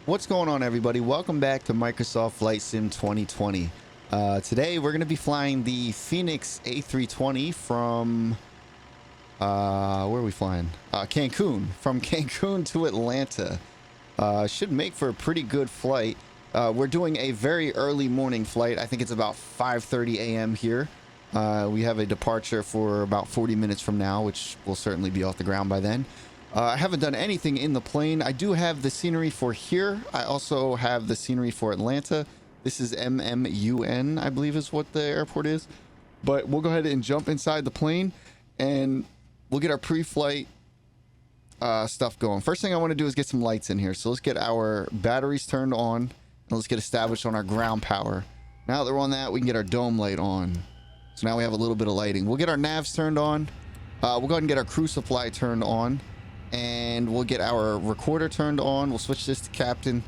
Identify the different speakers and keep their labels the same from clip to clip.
Speaker 1: What's going on, everybody? Welcome back to Microsoft Flight Sim 2020. Today we're going to be flying the Fenix A320 from where are we flying? Cancun. From Cancun to Atlanta. Should make for a pretty good flight. We're doing a very early morning flight. I think it's about 5:30 a.m. here. We have a departure for about 40 minutes from now, which will certainly be off the ground by then. I haven't done anything in the plane. I do have the scenery for here. I also have the scenery for Atlanta. This is MMUN, I believe is what the airport is. But we'll go ahead and jump inside the plane and we'll get our pre-flight stuff going. First thing I want to do is get some lights in here. So let's get our batteries turned on and let's get established on our ground power. Now that we're on that, we can get our dome light on. So now we have a little bit of lighting. We'll get our navs turned on. We'll go ahead and get our crew supply turned on. And we'll get our recorder turned on. We'll switch this to captain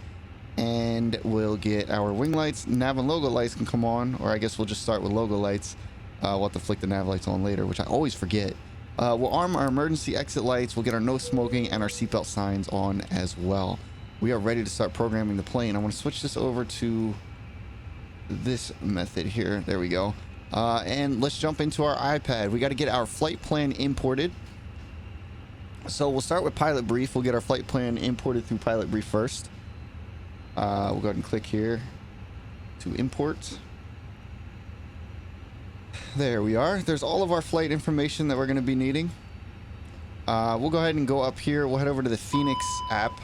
Speaker 1: and we'll get our wing lights. Nav and logo lights can come on, or I guess we'll just start with logo lights. We'll have to flick the nav lights on later, which I always forget. We'll arm our emergency exit lights. We'll get our no smoking and our seatbelt signs on as well. We are ready to start programming the plane. I want to switch this over to this method here. There we go. And let's jump into our iPad. We got to get our flight plan imported. So we'll start with pilot brief. We'll get our flight plan imported through pilot brief first. We'll go ahead and click here to import. There we are. There's all of our flight information that we're going to be needing. We'll go ahead and go up here. We'll head over to the Fenix app.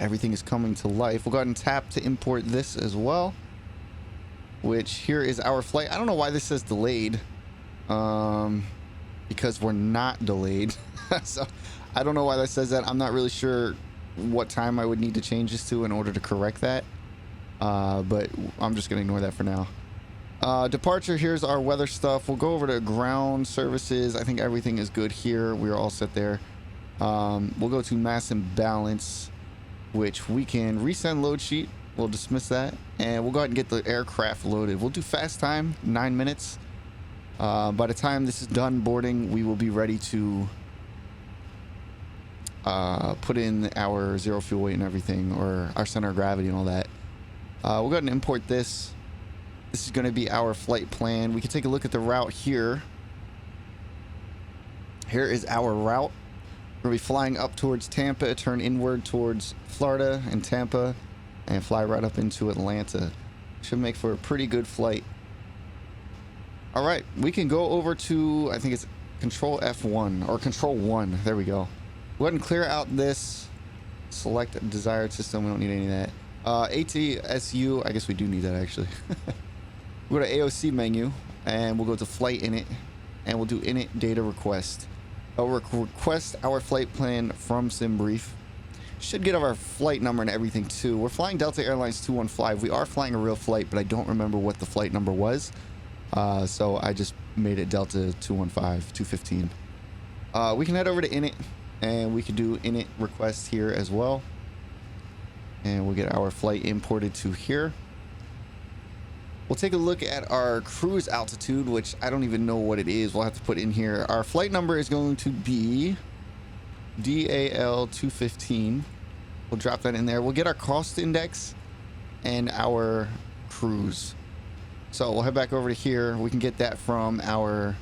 Speaker 1: Everything is coming to life. We'll go ahead and tap to import this as well, which here is our flight. I don't know why this says delayed. Because we're not delayed. So I don't know why that says that. I'm not really sure what time I would need to change this to in order to correct that. But I'm just going to ignore that for now. Departure, here's our weather stuff. We'll go over to ground services. I think everything is good here. We're all set there. We'll go to mass and balance, which we can resend load sheet. We'll dismiss that. And we'll go ahead and get the aircraft loaded. We'll do fast time, 9 minutes. By the time this is done boarding, we will be ready to put in our zero fuel weight and everything, or our center of gravity and all that. We'll go ahead and import this. This is going to be our flight plan. We can take a look at the route here. Here is our route. We're going to be flying up towards Tampa, turn inward towards Florida and Tampa, and fly right up into Atlanta. Should make for a pretty good flight. All right, we can go over to, I think it's Control F1 or Control 1. There we go. Go ahead and clear out this. Select desired system. We don't need any of that. ATSU. I guess we do need that actually. We'll go to AOC menu and we'll go to flight init and we'll do init data request. I'll request our flight plan from SimBrief. Should get our flight number and everything too. We're flying Delta Airlines 215. We are flying a real flight, but I don't remember what the flight number was. So I just made it Delta 215. We can head over to init and we can do init request here as well. And we'll get our flight imported to here. We'll take a look at our cruise altitude, which I don't even know what it is. We'll have to put in here. Our flight number is going to be DAL 215. We'll drop that in there. We'll get our cost index and our cruise. So we'll head back over to here. We can get that from our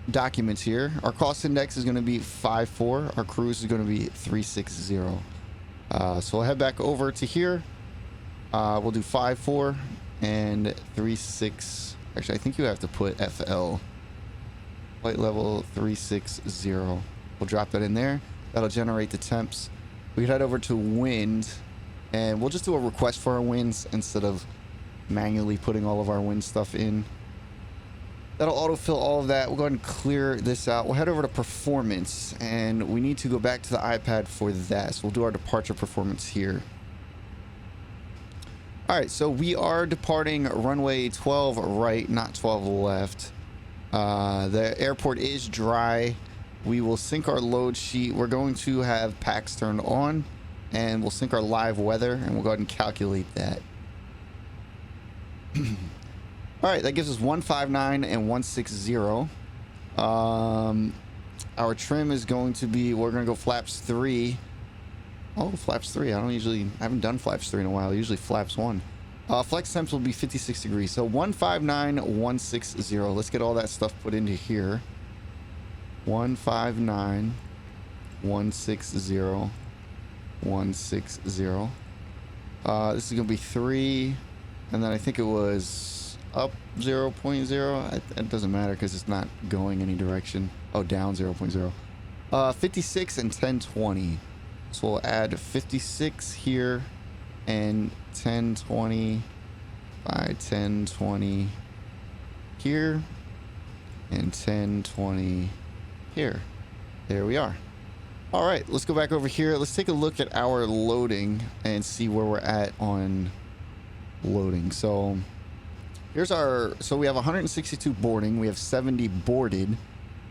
Speaker 1: documents here. Our cost index is going to be 5.4. Our cruise is going to be 360. So we'll head back over to here. We'll do 5.4 and 3.6. Actually, I think you have to put FL. Flight level 360. We'll drop that in there. That'll generate the temps. We head over to wind and we'll just do a request for our winds instead of manually putting all of our wind stuff in. That'll autofill all of that. We'll go ahead and clear this out. We'll head over to performance and we need to go back to the iPad for that. So we'll do our departure performance here. All right, so we are departing runway 12 right, not 12 left. The airport is dry. We will sync our load sheet. We're going to have packs turned on and we'll sync our live weather and we'll go ahead and calculate that. All right, that gives us 159 and 160. Our trim is going to be, we're going to go flaps 3 Oh, flaps 3. I haven't done flaps 3 in a while. Usually flaps 1. Flex temps will be 56 degrees. So 159,160. Let's get all that stuff put into here. 159,160. 160. This is going to be 3. And then I think it was up 0.0. It doesn't matter because it's not going any direction. Oh, down 0.0. 56 and 1020. So we'll add 56 here and 1020 by 1020 here and 1020 here. There we are. All right, let's go back over here. Let's take a look at our loading and see where we're at on loading. So here's so we have 162 boarding. We have 70 boarded.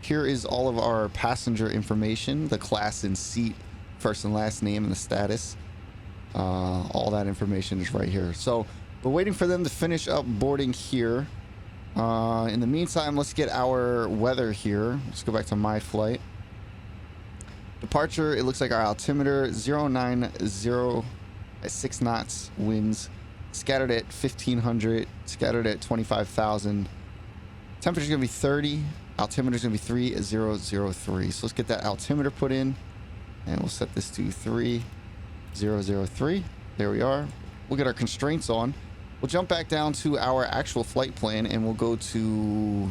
Speaker 1: Here is all of our passenger information, the class and seat, first and last name, and the status. All that information is right here. So we're waiting for them to finish up boarding here. In the meantime, let's get our weather here. Let's go back to my flight. Departure, it looks like our altimeter 090 at 6 knots, winds scattered at 1500, scattered at 25,000. Temperature is going to be 30. Altimeter is going to be 3003. So let's get that altimeter put in, and we'll set this to 3003. There we are. We'll get our constraints on. We'll jump back down to our actual flight plan, and we'll go to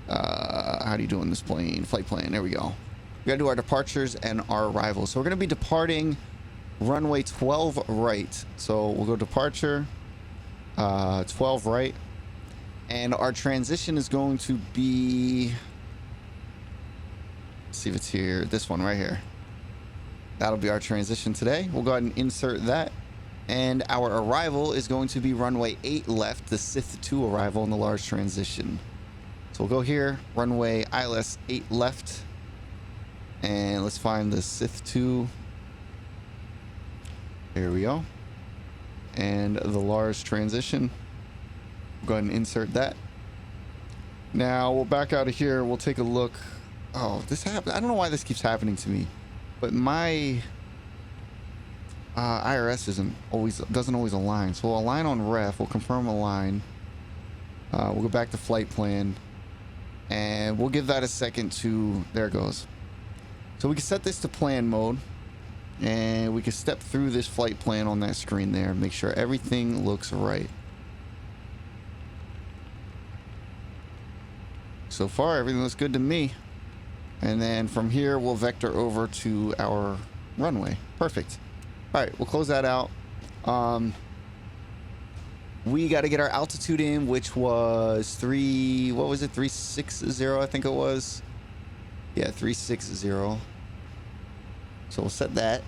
Speaker 1: how do you do on this plane? Flight plan. There we go. We got to do our departures and our arrivals. So we're going to be departing runway 12 right. So we'll go departure 12 right. And our transition is going to be, let's see if it's here, this one right here. That'll be our transition today. We'll go ahead and insert that. And our arrival is going to be runway 8 left, the Sith 2 arrival in the large transition. So we'll go here, runway ILS 8 left. And let's find the Sith 2. There we go. And the large transition. Go ahead and insert that. Now we'll back out of here. We'll take a look. Oh, this happened. I don't know why this keeps happening to me, but my IRS doesn't always align. So we'll align on ref. We'll confirm align. We'll go back to flight plan, and we'll give that a second to. There it goes. So we can set this to plan mode, and we can step through this flight plan on that screen there. Make sure everything looks right. So far, everything looks good to me. And then from here, we'll vector over to our runway. Perfect. All right, we'll close that out. We got to get our altitude in, which was 360, I think it was. Yeah, 360. So we'll set that.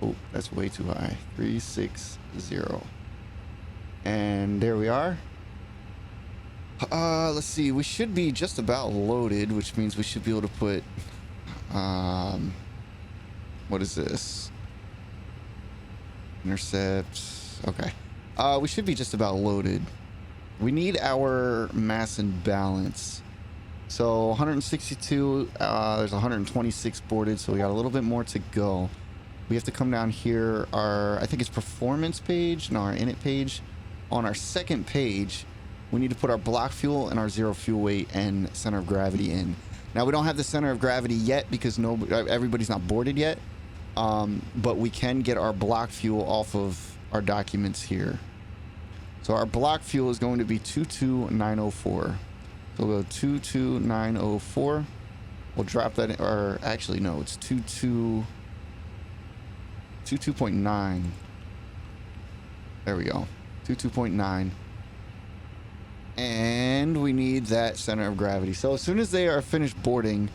Speaker 1: Oh, that's way too high. 360. And there we are. Let's see. We should be just about loaded, which means we should be able to put, what is this? Intercept. Okay. We should be just about loaded. We need our mass and balance. So 162, there's 126 boarded, so we got a little bit more to go. We have to come down here, I think it's performance page, no, our init page. On our second page, we need to put our block fuel and our zero fuel weight and center of gravity in. Now, we don't have the center of gravity yet because everybody's not boarded yet, but we can get our block fuel off of our documents here. So our block fuel is going to be 22904. So we'll go 22904. We'll drop that in, or actually no, it's 22.9. There we go. 22.9. And we need that center of gravity. So as soon as they are finished boarding,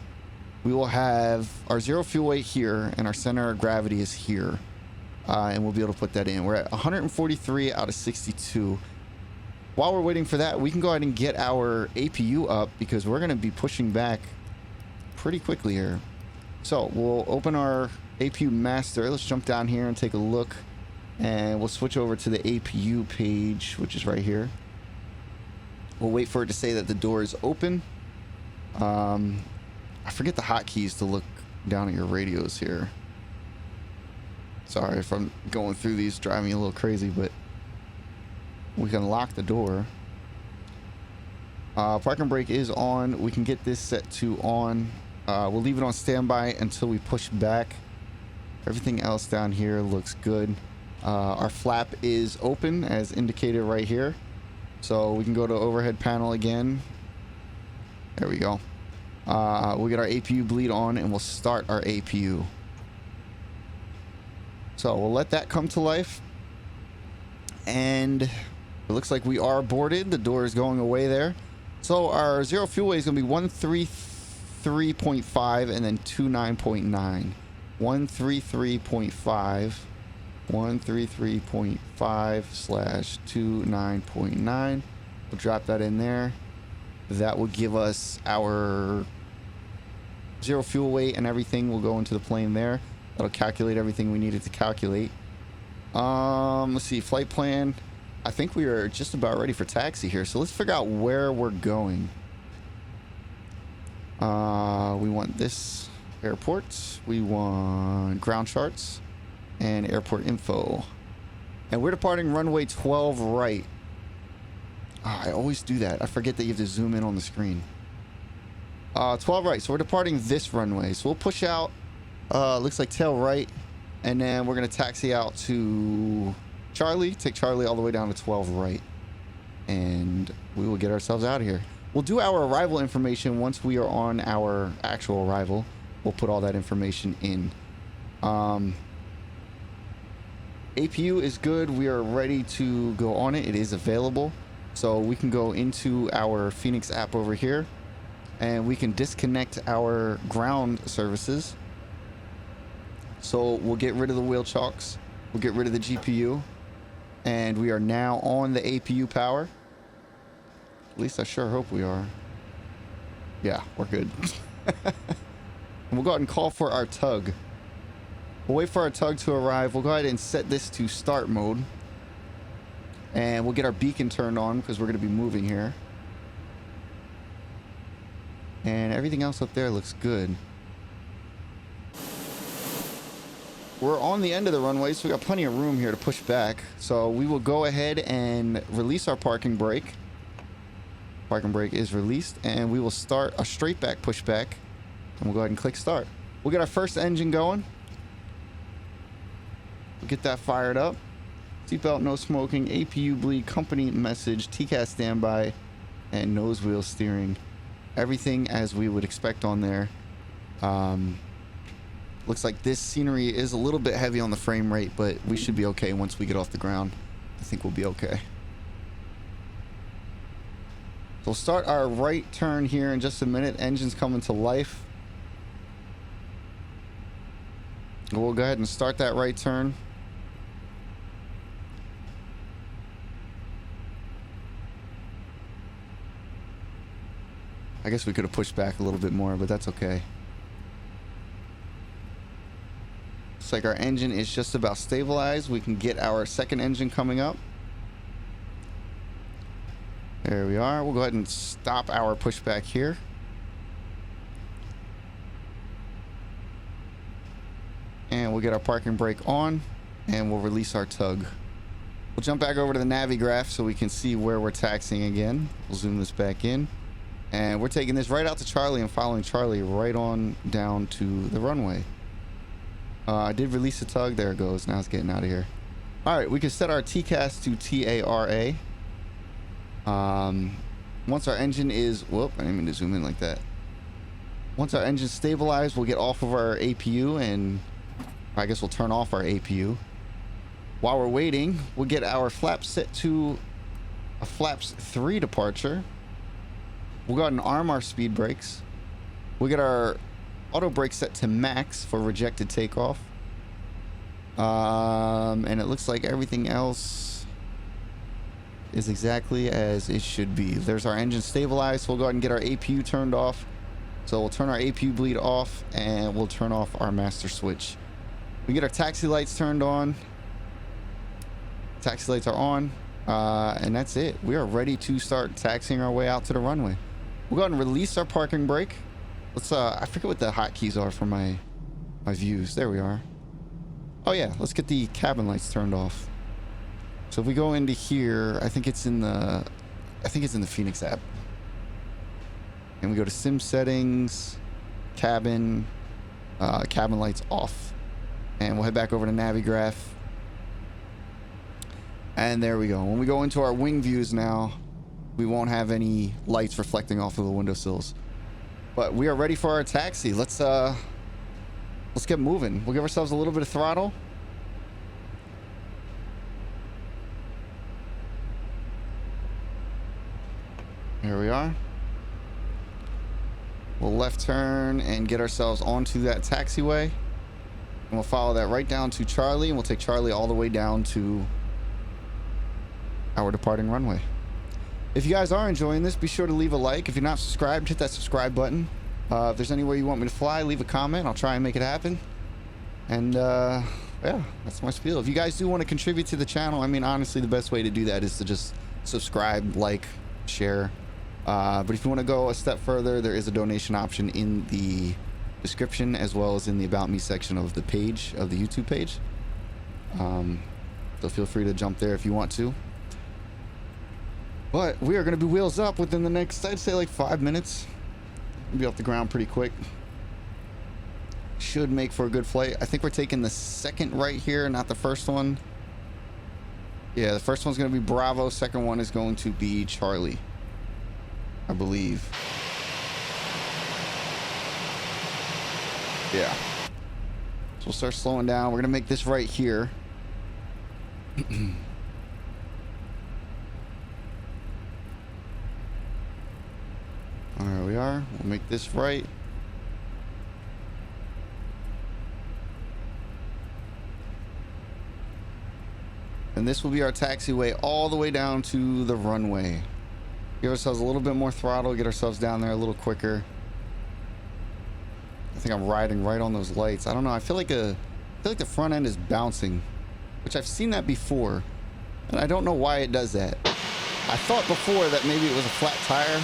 Speaker 1: we will have our zero fuel weight here and our center of gravity is here. And we'll be able to put that in. We're at 143 out of 62. While we're waiting for that, we can go ahead and get our APU up because we're going to be pushing back pretty quickly here. So we'll open our APU master. Let's jump down here and take a look. And we'll switch over to the APU page, which is right here. We'll wait for it to say that the door is open. I forget the hotkeys to look down at your radios here. Sorry if I'm going through these, driving me a little crazy, but we can lock the door. Parking brake is on. We can get this set to on. We'll leave it on standby until we push back. Everything else down here looks good. Our flap is open as indicated right here. So we can go to overhead panel again. There we go. We'll get our APU bleed on and we'll start our APU. So we'll let that come to life. And it looks like we are boarded. The door is going away there. So our zero fuel weight is going to be 133.5 and then 29.9. 133.5. 133.5 slash 29.9. We'll drop that in there. That will give us our zero fuel weight and everything will go into the plane there. That'll calculate everything we needed to calculate. Let's see, flight plan. I think we are just about ready for taxi here. So let's figure out where we're going. We want this airport. We want ground charts and airport info. And we're departing runway 12 right. I always do that. I forget that you have to zoom in on the screen. 12 right. So we're departing this runway. So we'll push out, looks like tail right. And then we're going to taxi out to Charlie. Take Charlie all the way down to 12 right. And we will get ourselves out of here. We'll do our arrival information once we are on our actual arrival. We'll put all that information in. APU is good. We are ready to go on it. It is available. So we can go into our Fenix app over here and we can disconnect our ground services. So we'll get rid of the wheel chocks. We'll get rid of the GPU. And we are now on the APU power. At least I sure hope we are. Yeah, we're good. We'll go ahead and call for our tug. We'll wait for our tug to arrive. We'll go ahead and set this to start mode. And we'll get our beacon turned on because we're going to be moving here. And everything else up there looks good. We're on the end of the runway, so we got plenty of room here to push back. So we will go ahead and release our parking brake. Parking brake is released, and we will start a straight back pushback. And we'll go ahead and click start. We'll get our first engine going. We'll get that fired up. Seatbelt, no smoking, APU bleed, company message, TCAS standby, and nose wheel steering. Everything as we would expect on there. Looks like this scenery is a little bit heavy on the frame rate, but we should be okay once we get off the ground. I think we'll be okay. So we'll start our right turn here in just a minute. Engine's coming to life. We'll go ahead and start that right turn. I guess we could have pushed back a little bit more, but that's okay. Looks like our engine is just about stabilized. We can get our second engine coming up. There we are. We'll go ahead and stop our pushback here. And we'll get our parking brake on and we'll release our tug. We'll jump back over to the Navi graph so we can see where we're taxiing again. We'll zoom this back in. And we're taking this right out to Charlie and following Charlie right on down to the runway. I did release the tug. There it goes. Now it's getting out of here. All right, we can set our TCAS to TARA. Once our engine is... Whoop, I didn't mean to zoom in like that. Once our engine's stabilized, we'll get off of our APU and I guess we'll turn off our APU. While we're waiting, we'll get our flaps set to a flaps 3 departure. We'll go ahead and arm our speed brakes. We'll get our auto brake set to max for rejected takeoff. And it looks like everything else is exactly as it should be. There's our engine stabilized. So we'll go ahead and get our APU turned off. So we'll turn our APU bleed off and we'll turn off our master switch. We get our taxi lights turned on. Taxi lights are on. And that's it. We are ready to start taxiing our way out to the runway. We'll go ahead and release our parking brake. Let's I forget what the hotkeys are for my my views. There we are. Oh yeah, let's get the cabin lights turned off. So if we go into here, I think it's in the Fenix app. And we go to sim settings, cabin, cabin lights off. And we'll head back over to Navigraph. And there we go. When we go into our wing views now, we won't have any lights reflecting off of the windowsills. But we are ready for our taxi. Let's get moving. We'll give ourselves a little bit of throttle. Here we are. We'll left turn and get ourselves onto that taxiway. And we'll follow that right down to Charlie, and we'll take Charlie all the way down to our departing runway. If you guys are enjoying this, be sure to leave a like. If you're not subscribed, hit that subscribe button. If there's anywhere you want me to fly, leave a comment. I'll try and make it happen. And yeah, that's my spiel. If you guys do want to contribute to the channel, I mean, honestly, the best way to do that is to just subscribe, like, share. But if you want to go a step further, there is a donation option in the description, as well as in the About Me section of the page, of the YouTube page. So feel free to jump there if you want to. But we are going to be wheels up within the next, I'd say, like 5 minutes. We'll be off the ground pretty quick. Should make for a good flight. I think we're taking the second right here, not the first one. Yeah, the first one's going to be Bravo. Second one is going to be Charlie, I believe. Yeah. So we'll start slowing down. We're going to make this right here. There we are. We'll make this right. And this will be our taxiway all the way down to the runway. Give ourselves a little bit more throttle, get ourselves down there a little quicker. I think I'm riding right on those lights. I don't know. I feel like the front end is bouncing, which I've seen that before, and I don't know why it does that. I thought before that maybe it was a flat tire,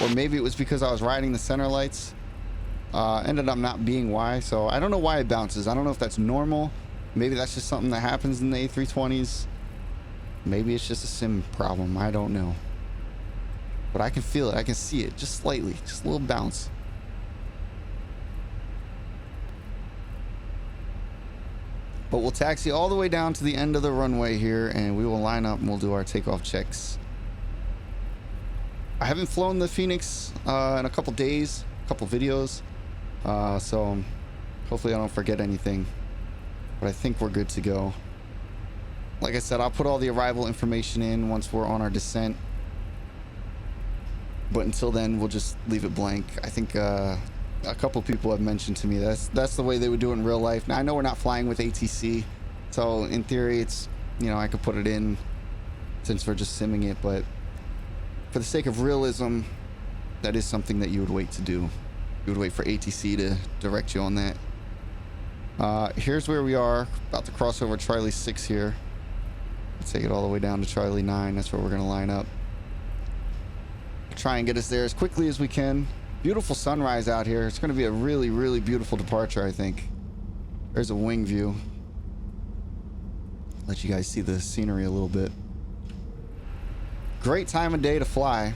Speaker 1: or maybe it was because I was riding the center lights. Ended up not being why, so I don't know why it bounces. I don't know if that's normal. Maybe that's just something that happens in the A320s. Maybe it's just a sim problem. I don't know. But I can feel it. I can see it just slightly. Just a little bounce. But we'll taxi all the way down to the end of the runway here, and we will line up and we'll do our takeoff checks. I haven't flown the Fenix in a couple days, a couple videos. So hopefully I don't forget anything. But I think we're good to go. Like I said, I'll put all the arrival information in once we're on our descent. But until then, we'll just leave it blank. I think a couple people have mentioned to me that's the way they would do it in real life. Now, I know we're not flying with ATC, so in theory, it's, you know, I could put it in since we're just simming it. But for the sake of realism, that is something that you would wait to do. You would wait for ATC to direct you on that. Here's where we are, about to cross over Charlie 6 here. Let's take it all the way down to Charlie 9. That's where we're going to line up. Try and get us there as quickly as we can. Beautiful sunrise out here. It's going to be a really, really beautiful departure, I think. There's a wing view. Let you guys see the scenery a little bit. Great time of day to fly.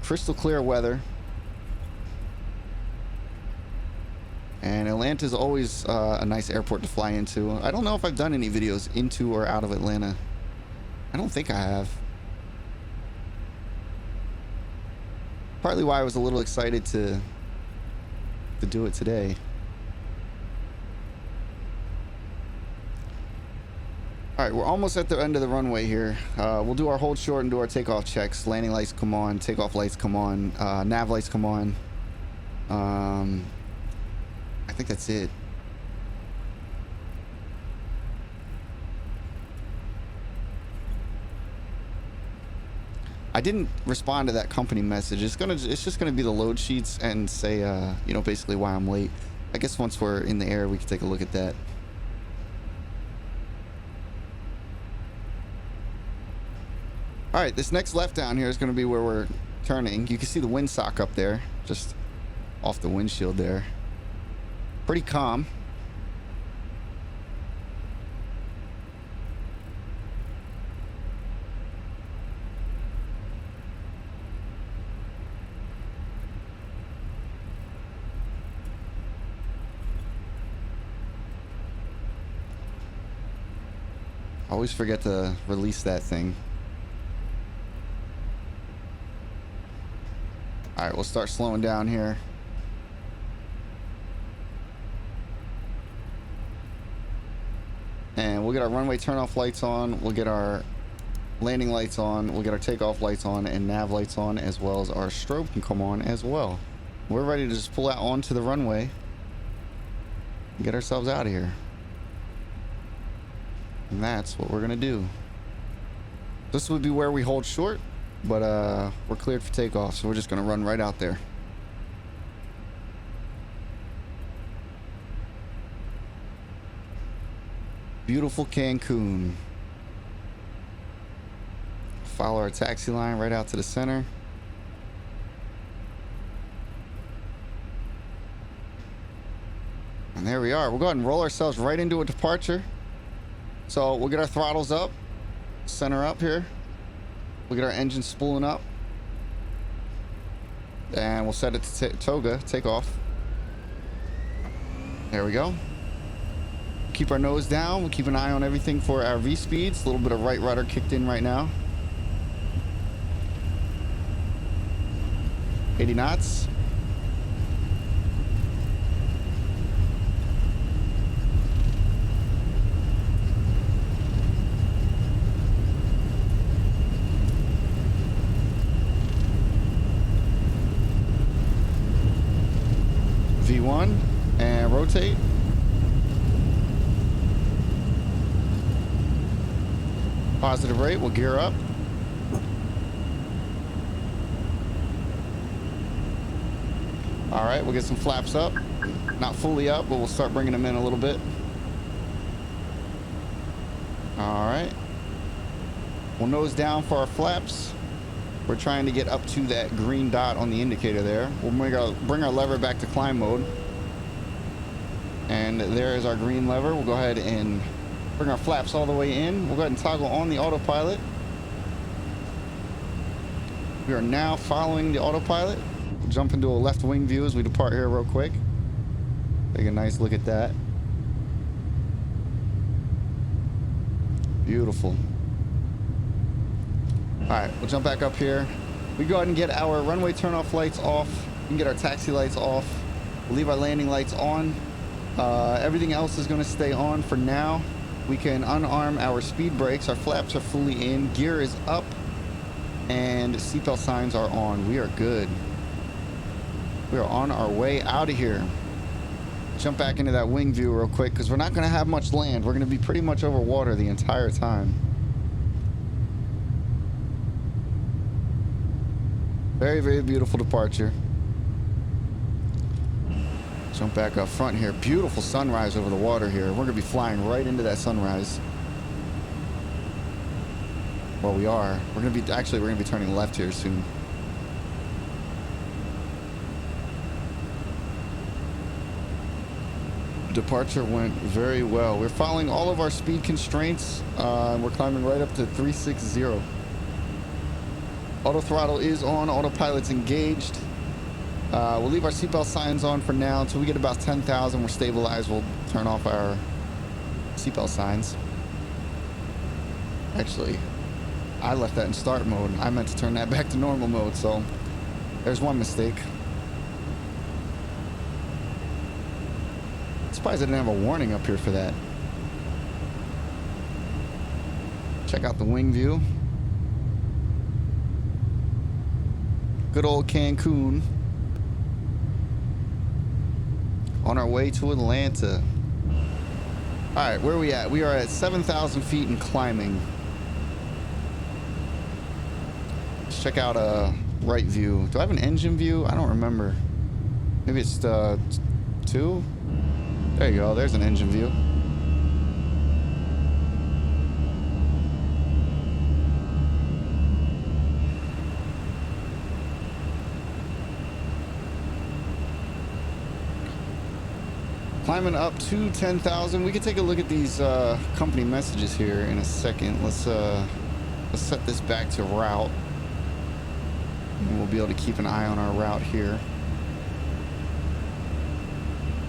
Speaker 1: Crystal clear weather. And Atlanta's always a nice airport to fly into. I don't know if I've done any videos into or out of Atlanta. I don't think I have. Partly why I was a little excited to do it today. All right, we're almost at the end of the runway here. We'll do our hold short and do our takeoff checks. Landing lights come on, takeoff lights come on, nav lights come on. I think that's it. I didn't respond to that company message. It's just gonna be the load sheets and say, you know, basically why I'm late. I guess once we're in the air, we can take a look at that. All right, this next left down here is gonna be where we're turning. You can see the windsock up there, just off the windshield there. Pretty calm. I always forget to release that thing. All right, we'll start slowing down here. And we'll get our runway turn-off lights on. We'll get our landing lights on. We'll get our takeoff lights on and nav lights on, as well as our strobe can come on as well. We're ready to just pull out onto the runway and get ourselves out of here. And that's what we're gonna do. This would be where we hold short, but we're cleared for takeoff, so we're just gonna run right out there. Beautiful Cancun. Follow our taxi line right out to the center. And there we are. We'll go ahead and roll ourselves right into a departure. So we'll get our throttles up, center up here. We'll get our engine spooling up. And we'll set it to toga, take off. There we go. Keep our nose down. We'll keep an eye on everything for our V speeds. A little bit of right rudder kicked in right now. 80 knots. V1 and rotate. Positive rate, we'll gear up. All right, we'll get some flaps up. Not fully up, but we'll start bringing them in a little bit. All right. We'll nose down for our flaps. We're trying to get up to that green dot on the indicator there. We'll bring our lever back to climb mode. And there is our green lever. We'll go ahead and bring our flaps all the way in. We'll go ahead and toggle on the autopilot. We are now following the autopilot. We'll jump into a left wing view as we depart here real quick. Take a nice look at that. Beautiful. All right, we'll jump back up here. We go ahead and get our runway turn-off lights off. We can get our taxi lights off. We'll leave our landing lights on. Everything else is going to stay on for now. We can unarm our speed brakes. Our flaps are fully in. Gear is up. And seatbelt signs are on. We are good. We are on our way out of here. Jump back into that wing view real quick because we're not going to have much land. We're going to be pretty much over water the entire time. Very, very beautiful departure. Jump back up front here. Beautiful sunrise over the water here. We're going to be flying right into that sunrise. Well, we are. We're going to be, actually, we're going to be turning left here soon. Departure went very well. We're following all of our speed constraints. We're climbing right up to 360. Auto throttle is on. Autopilot's engaged. We'll leave our seatbelt signs on for now until we get about 10,000. We're stabilized. We'll turn off our seatbelt signs. Actually, I left that in start mode. I meant to turn that back to normal mode, so there's one mistake. Surprised I didn't have a warning up here for that. Check out the wing view. Good old Cancun. On our way to Atlanta. All right, where are we at? We are at 7,000 feet and climbing. Let's check out a right view. Do I have an engine view? I don't remember. Maybe it's 2. There you go. There's an engine view. Climbing up to 10,000. We can take a look at these company messages here in a second. Let's set this back to route. And we'll be able to keep an eye on our route here.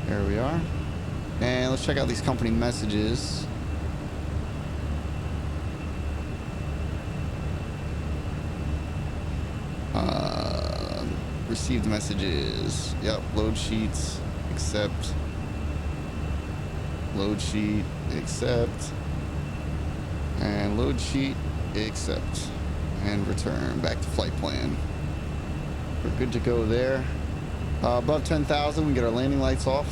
Speaker 1: There we are. And let's check out these company messages. Received messages. Yep, load sheets, accept. Load sheet, accept. And load sheet, accept. And return back to flight plan. We're good to go there. Above 10,000, we get our landing lights off.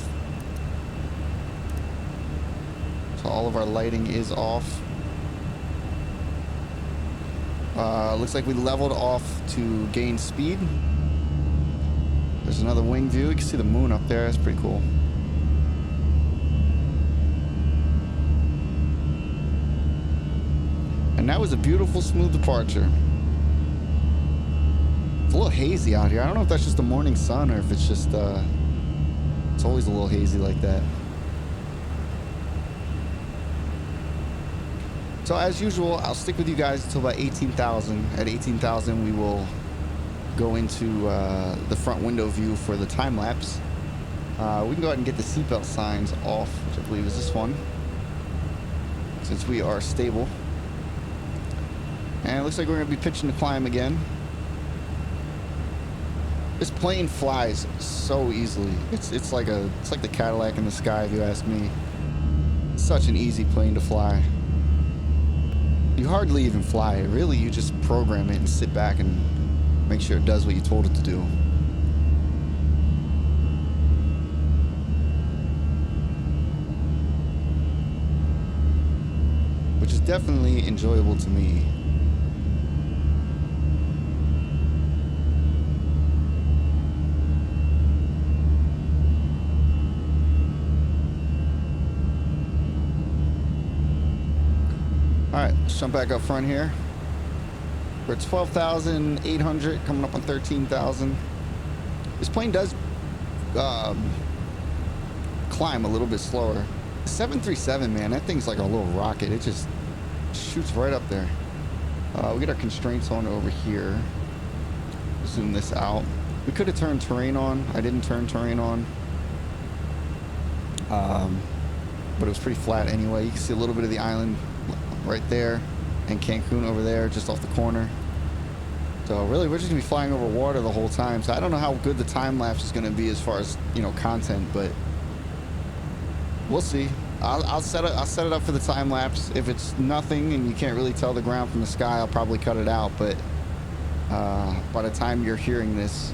Speaker 1: So all of our lighting is off. Looks like we leveled off to gain speed. There's another wing view. You can see the moon up there. That's pretty cool. And that was a beautiful, smooth departure. It's a little hazy out here. I don't know if that's just the morning sun or if it's just, it's always a little hazy like that. So as usual, I'll stick with you guys until about 18,000. At 18,000, we will go into the front window view for the time lapse. We can go ahead and get the seatbelt signs off, which I believe is this one, since we are stable. And it looks like we're going to be pitching the climb again. This plane flies so easily. It's like the Cadillac in the sky, if you ask me. Such an easy plane to fly. You hardly even fly it. Really, you just program it and sit back and make sure it does what you told it to do. Which is definitely enjoyable to me. Alright, let's jump back up front here. We're at 12,800, coming up on 13,000. This plane does climb a little bit slower. The 737, man, that thing's like a little rocket. It just shoots right up there. We get our constraints on over here. Zoom this out. We could have turned terrain on. I didn't turn terrain on. But it was pretty flat anyway. You can see a little bit of the island right there, and Cancun over there, just off the corner. So really, we're just gonna be flying over water the whole time. So I don't know how good the time lapse is gonna be as far as, you know, content, but we'll see. I'll set it up for the time lapse. If it's nothing and you can't really tell the ground from the sky, I'll probably cut it out. But by the time you're hearing this,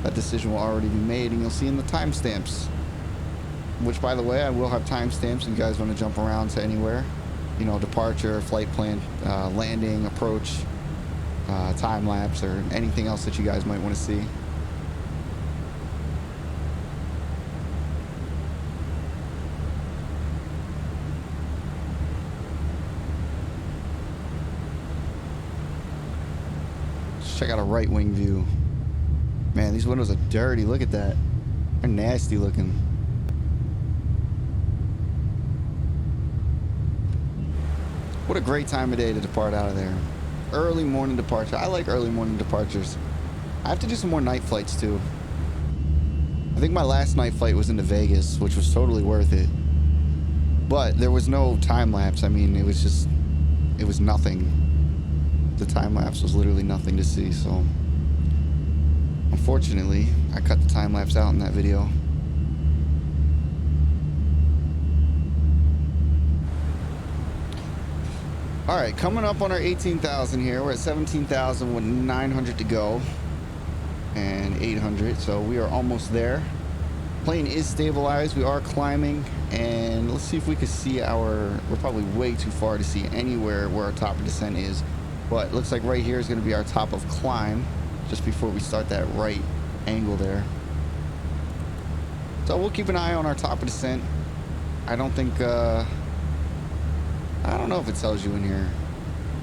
Speaker 1: that decision will already be made, and you'll see in the timestamps. Which, by the way, I will have timestamps if you guys want to jump around to anywhere. You know, departure, flight plan, landing, approach, time lapse, or anything else that you guys might want to see. Let's check out a right wing view. Man, these windows are dirty. Look at that. They're nasty looking. What a great time of day to depart out of there. Early morning departure. I like early morning departures. I have to do some more night flights too. I think my last night flight was into Vegas, which was totally worth it. But there was no time lapse. I mean, it was nothing. The time lapse was literally nothing to see, so unfortunately, I cut the time lapse out in that video. All right, coming up on our 18,000 here. We're at 17,000 with 900 to go and 800, so we are almost there. Plane is stabilized. We are climbing, and let's see if we can see we're probably way too far to see anywhere where our top of descent is, but it looks like right here is going to be our top of climb just before we start that right angle there. So we'll keep an eye on our top of descent. I don't think I don't know if it tells you in here.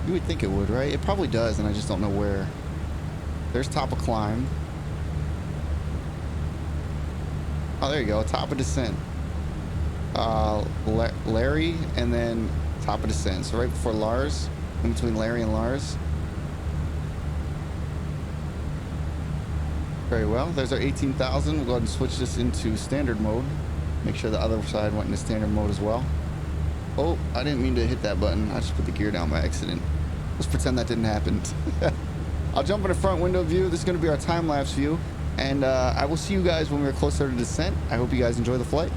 Speaker 1: You would think it would, right? It probably does, and I just don't know where. There's top of climb. Oh, there you go. Top of descent. Larry, and then top of descent. So right before Lars, in between Larry and Lars. Very well. There's our 18,000. We'll go ahead and switch this into standard mode. Make sure the other side went into standard mode as well. Oh, I didn't mean to hit that button. I just put the gear down by accident. Let's pretend that didn't happen. I'll jump in the front window view. This is going to be our time-lapse view. And I will see you guys when we're closer to descent. I hope you guys enjoy the flight.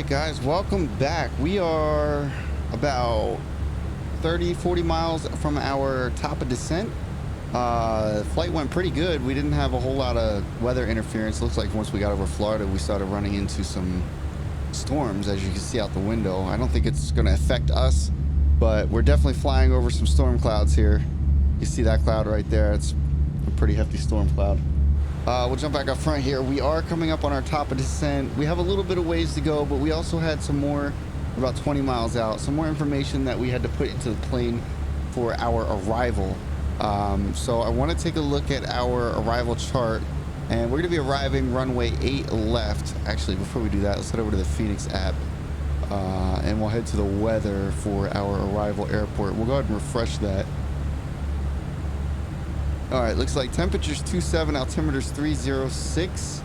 Speaker 1: Guys, welcome back. We are about 30-40 miles from our top of descent. Flight went pretty good. We didn't have a whole lot of weather interference. Looks like once we got over Florida, we started running into some storms, as you can see out the window. I don't think it's going to affect us, but we're definitely flying over some storm clouds here. You see that cloud right there? It's a pretty hefty storm cloud. We'll jump back up front here. We are coming up on our top of descent. We have a little bit of ways to go, but we also had some more, about 20 miles out, some more information that we had to put into the plane for our arrival. So I want to take a look at our arrival chart, and we're going to be arriving runway 8 left. Actually, before we do that, let's head over to the Fenix app, and we'll head to the weather for our arrival airport. We'll go ahead and refresh that. All right, looks like temperature's 27, altimeter's 306.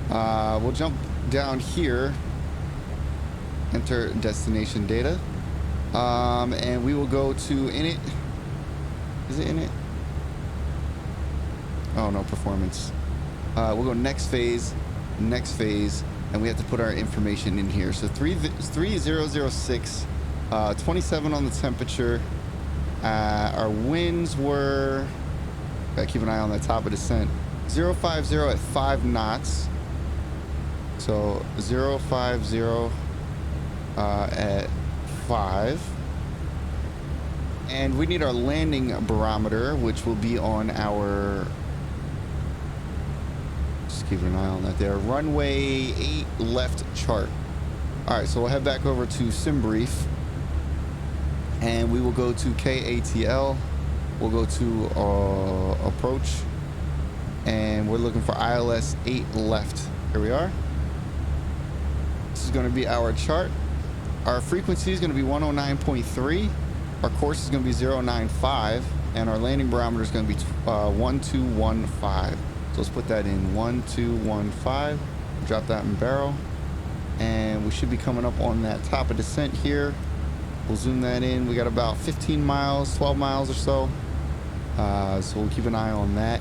Speaker 1: We'll jump down here, enter destination data, and we will go to init. Is it init? Oh no, performance. We'll go next phase, and we have to put our information in here. So 3006, 27 on the temperature. Our winds were, gotta keep an eye on the top of descent, 050 at 5 knots. So 050 at 5. And we need our landing barometer, which will be on our, just keep an eye on that there, runway 8 left chart. All right, so we'll head back over to SimBrief, and we will go to KATL. We'll go to approach, and we're looking for ILS 8 left. Here we are. This is going to be our chart. Our frequency is going to be 109.3. Our course is going to be 095, and our landing barometer is going to be 1215. So let's put that in 1215. Drop that in barrel, and we should be coming up on that top of descent here. We'll zoom that in. We got about 15 miles, 12 miles or so. So we'll keep an eye on that.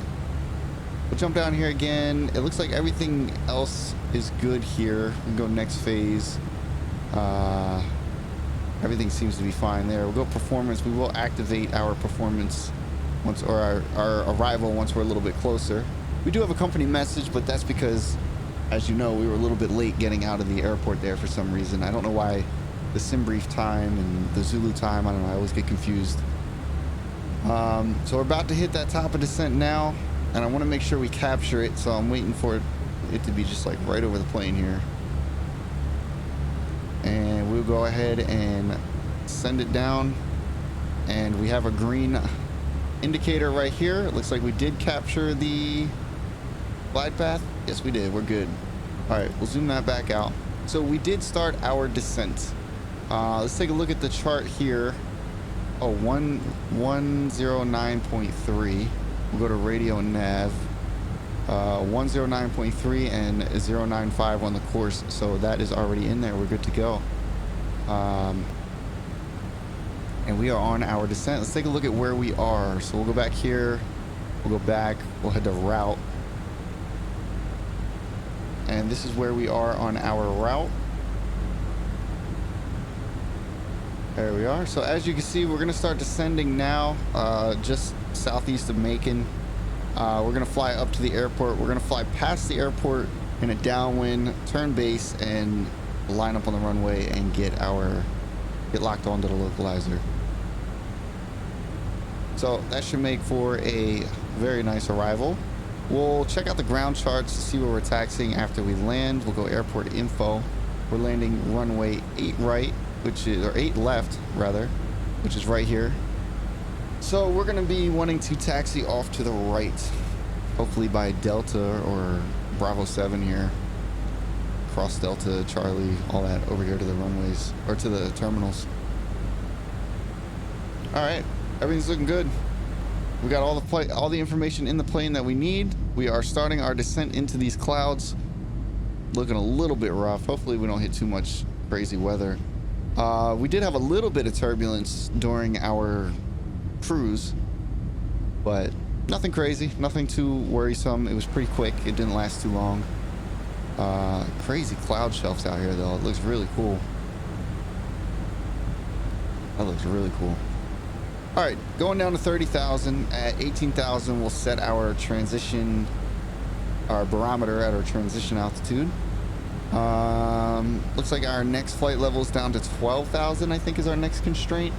Speaker 1: We'll jump down here again. It looks like everything else is good here. We can go next phase. Everything seems to be fine there. We'll go performance. We will activate our performance once, or our arrival once we're a little bit closer. We do have a company message, but that's because, as you know, we were a little bit late getting out of the airport there for some reason. I don't know why the sim brief time and the Zulu time, I don't know, I always get confused. So we're about to hit that top of descent now, and I want to make sure we capture it, so I'm waiting for it to be just like right over the plane here. And we'll go ahead and send it down, and we have a green indicator right here. It looks like we did capture the glide path. Yes, we did. We're good. All right, we'll zoom that back out. So we did start our descent. Let's take a look at the chart here. Oh, 109.3. We'll go to radio nav. 109.3 and 095 on the course, so that is already in there. We're good to go. And we are on our descent. Let's take a look at where we are. So we'll go back here, we'll go back, we'll head to route, and this is where we are on our route. There we are. So as you can see, we're gonna start descending now, just southeast of Macon. We're gonna fly up to the airport. We're gonna fly past the airport in a downwind, turn base, and line up on the runway and get locked onto the localizer. So that should make for a very nice arrival. We'll check out the ground charts to see where we're taxiing after we land. We'll go airport info. We're landing runway 8 right, which is, or 8 left rather, which is right here. So we're going to be wanting to taxi off to the right, hopefully by Delta or Bravo 7 here. Cross Delta, Charlie, all that over here to the runways, or to the terminals. All right, everything's looking good. We got all the information in the plane that we need. We are starting our descent into these clouds. Looking a little bit rough. Hopefully we don't hit too much crazy weather. We did have a little bit of turbulence during our cruise, but nothing crazy, nothing too worrisome. It was pretty quick. It didn't last too long. Crazy cloud shelves out here though. It looks really cool. That looks really cool. All right, going down to 30,000. At 18,000 we'll set our transition, our barometer at our transition altitude. Looks like our next flight level is down to 12,000, I think is our next constraint.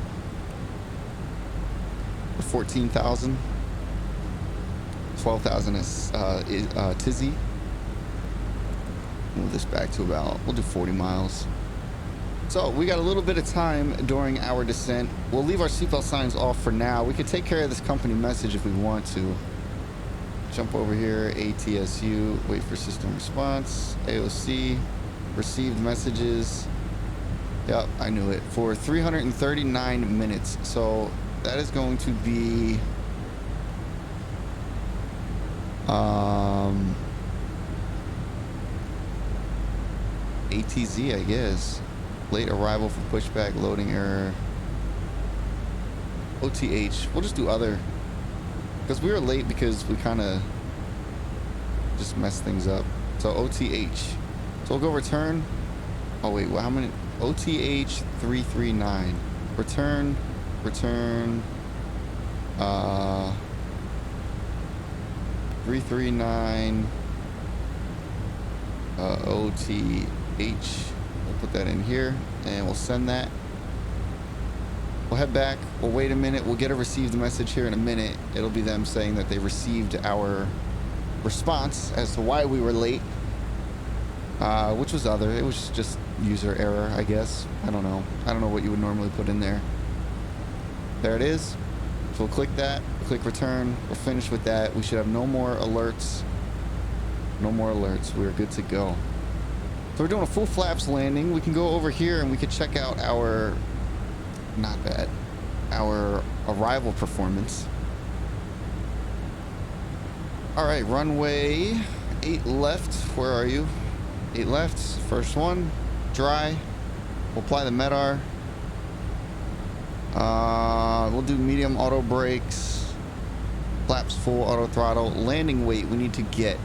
Speaker 1: Or 14,000. 12,000 is Tizzy. Move this back to about, we'll do 40 miles. So we got a little bit of time during our descent. We'll leave our seatbelt signs off for now. We could take care of this company message if we want to. Jump over here, ATSU, wait for system response, AOC, received messages. Yep, I knew it. For 339 minutes. So that is going to be ATZ, I guess. Late arrival for pushback, loading error. OTH. We'll just do other. Because we were late because we kind of just messed things up. So OTH. So we'll go return. Oh wait, well, how many? OTH 339. Return. 339 OTH. We'll put that in here and we'll send that. We'll head back. We'll wait a minute. We'll get a received message here in a minute. It'll be them saying that they received our response as to why we were late. Which was other. It was just user error, I guess. I don't know. I don't know what you would normally put in there. There it is. So we'll click that. Click return. We're finished with that. We should have no more alerts. No more alerts. We're good to go. So we're doing a full flaps landing. We can go over here and we can check out our, not bad, our arrival performance. All right, runway 8 left. Where are you? 8 left. First one. Dry. We'll apply the MEDAR. We'll do medium auto brakes. Flaps full auto throttle. Landing weight we need to get.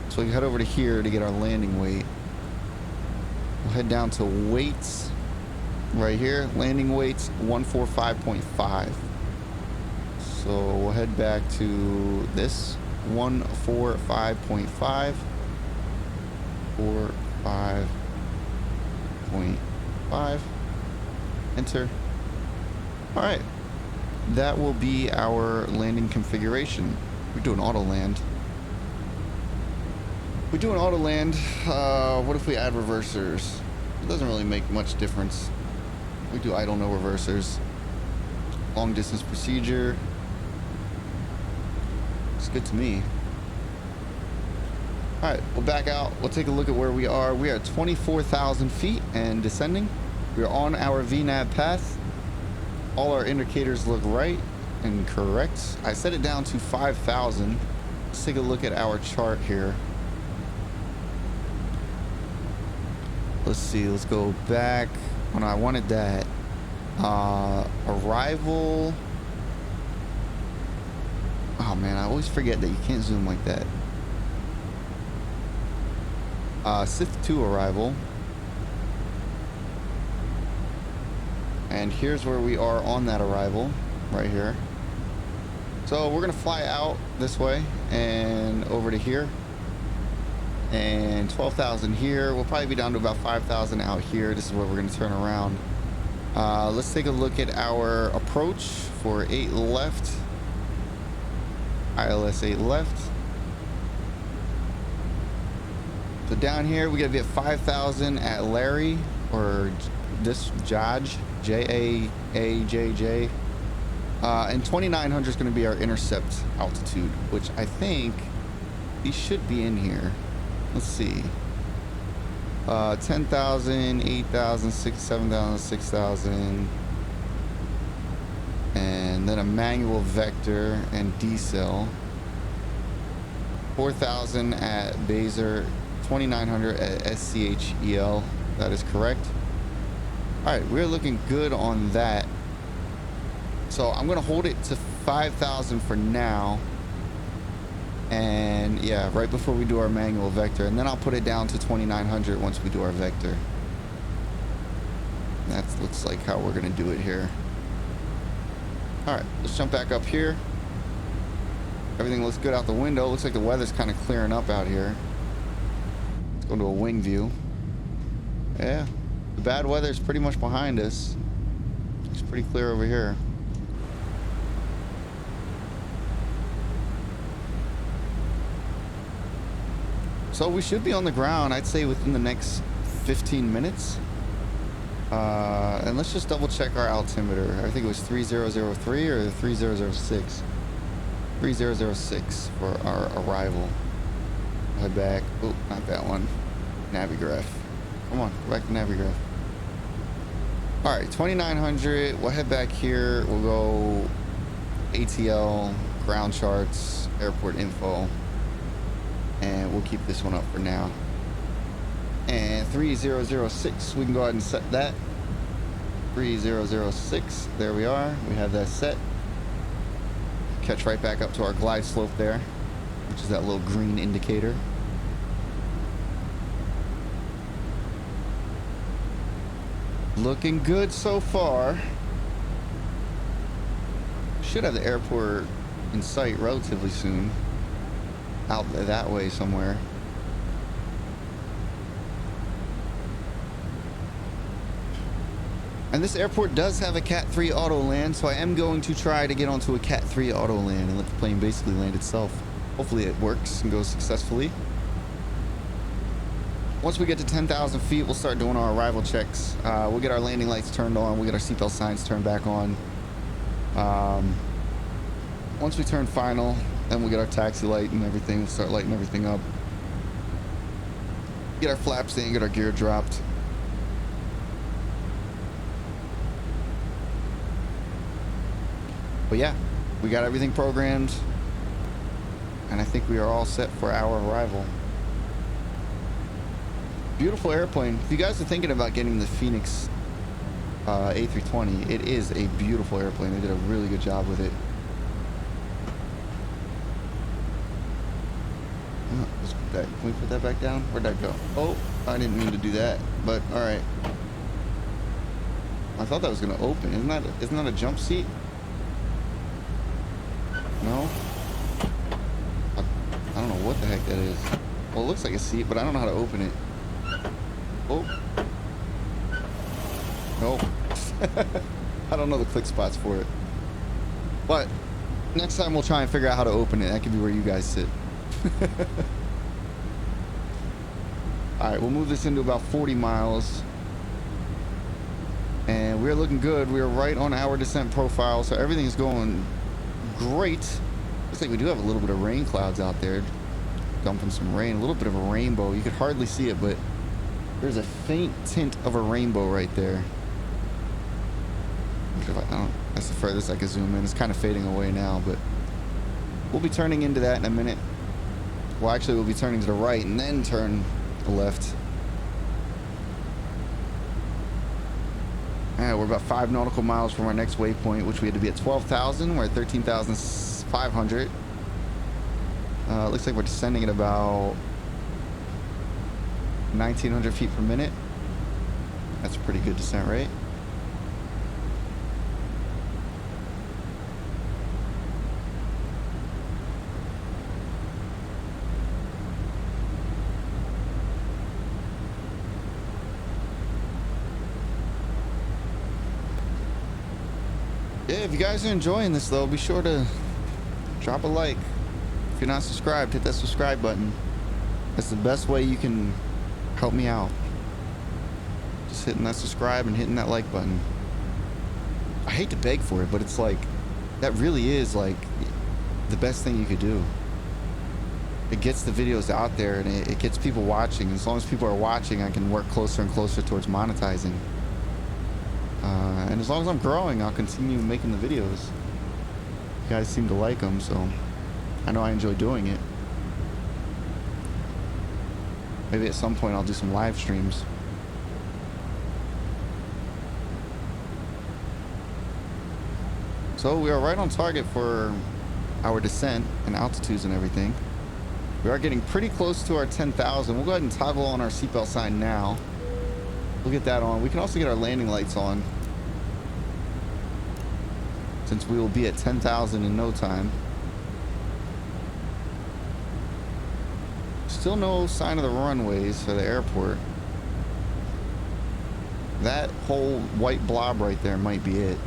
Speaker 1: So we can head over to here to get our landing weight. We'll head down to weights. right here. Landing weights 145.5. So we'll head back to this 145.5. 45.5. Enter. All right. That will be our landing configuration. We do an auto land. We do an auto land. What if we add reversers? It doesn't really make much difference. We do idle, no reversers. Long distance procedure. It's good to me. All right, we'll back out. We'll take a look at where we are. We are at 24,000 feet and descending. We're on our VNAV path. All our indicators look right and correct. I set it down to 5,000. Let's take a look at our chart here. Let's see. Let's go back. Oh, no, I wanted that. Arrival. Oh, man, I always forget that you can't zoom like that. Sith 2 arrival. And here's where we are on that arrival, right here. So we're gonna fly out this way and over to here. And 12,000 here. We'll probably be down to about 5,000 out here. This is where we're gonna turn around. Let's take a look at our approach for 8 left. ILS 8 left. So down here, we gotta be at 5,000 at Larry, or this Jaj, Jaajj. And 2,900 is gonna be our intercept altitude, which I think these should be in here. Let's see. 10,000, 8,000, 6,000, 7,000, 6,000. And then a manual vector and decel. 4,000 at Baser. 2,900 at SCHEL. That is correct. All right, we're looking good on that. So I'm gonna hold it to 5,000 for now. And yeah, right before we do our manual vector, and then I'll put it down to 2,900 once we do our vector. That looks like how we're gonna do it here. All right, let's jump back up here. Everything looks good out the window. Looks like the weather's kind of clearing up out here. Go to a wing view. Yeah, the bad weather is pretty much behind us. It's pretty clear over here. So we should be on the ground, I'd say, within the next 15 minutes. And let's just double check our altimeter. I think it was 3003 or 3006. 3006 for our arrival. Head back. Oh, not that one. Navigraph. Come on, go back to Navigraph. All right, 2,900. We'll head back here. We'll go ATL, ground charts, airport info, and we'll keep this one up for now. And 3006, we can go ahead and set that. 3006, there we are. We have that set. Catch right back up to our glide slope there, which is that little green indicator. Looking good so far. Should have the airport in sight relatively soon. Out that way somewhere. And this airport does have a Cat 3 auto land, so I am going to try to get onto a Cat 3 auto land and let the plane basically land itself. Hopefully it works and goes successfully. Once we get to 10,000 feet, we'll start doing our arrival checks. We'll get our landing lights turned on. We'll get our seatbelt signs turned back on. Once we turn final, then we'll get our taxi light and everything. We'll start lighting everything up. Get our flaps in, get our gear dropped. But yeah, we got everything programmed. And I think we are all set for our arrival. Beautiful airplane. If you guys are thinking about getting the Fenix A320, it is a beautiful airplane. They did a really good job with it. Let's put that, can we put that back down? Where'd that go? Oh, I didn't mean to do that, but all right. I thought that was gonna open. Isn't that a jump seat? No? I don't know what the heck that is. Well, it looks like a seat, but I don't know how to open it. Oh. Nope. I don't know the click spots for it. But next time we'll try and figure out how to open it. That could be where you guys sit. Alright, we'll move this into about 40 miles. And we're looking good. We're right on our descent profile, so everything's going great. Looks like we do have a little bit of rain clouds out there. Dumping some rain, a little bit of a rainbow. You could hardly see it, but there's a faint tint of a rainbow right there. That's the furthest I can zoom in. It's kind of fading away now, but we'll be turning into that in a minute. Well, actually, we'll be turning to the right and then turn to the left. All right, we're about 5 nautical miles from our next waypoint, which we had to be at 12,000. We're at 13,500. Looks like we're descending at about 1,900 feet per minute. That's a pretty good descent rate. Yeah, if you guys are enjoying this, though, be sure to drop a like. If you're not subscribed, hit that subscribe button. That's the best way you can help me out. Just hitting that subscribe and hitting that like button. I hate to beg for it, but it's like, that really is like the best thing you could do. It gets the videos out there and it gets people watching. As long as people are watching, I can work closer and closer towards monetizing. And as long as I'm growing, I'll continue making the videos. You guys seem to like them, so I know I enjoy doing it. Maybe at some point I'll do some live streams. So we are right on target for our descent and altitudes and everything. We are getting pretty close to our 10,000. We'll go ahead and toggle on our seatbelt sign now. We'll get that on. We can also get our landing lights on, since we will be at 10,000 in no time. Still no sign of the runways for the airport. That whole white blob right there might be it.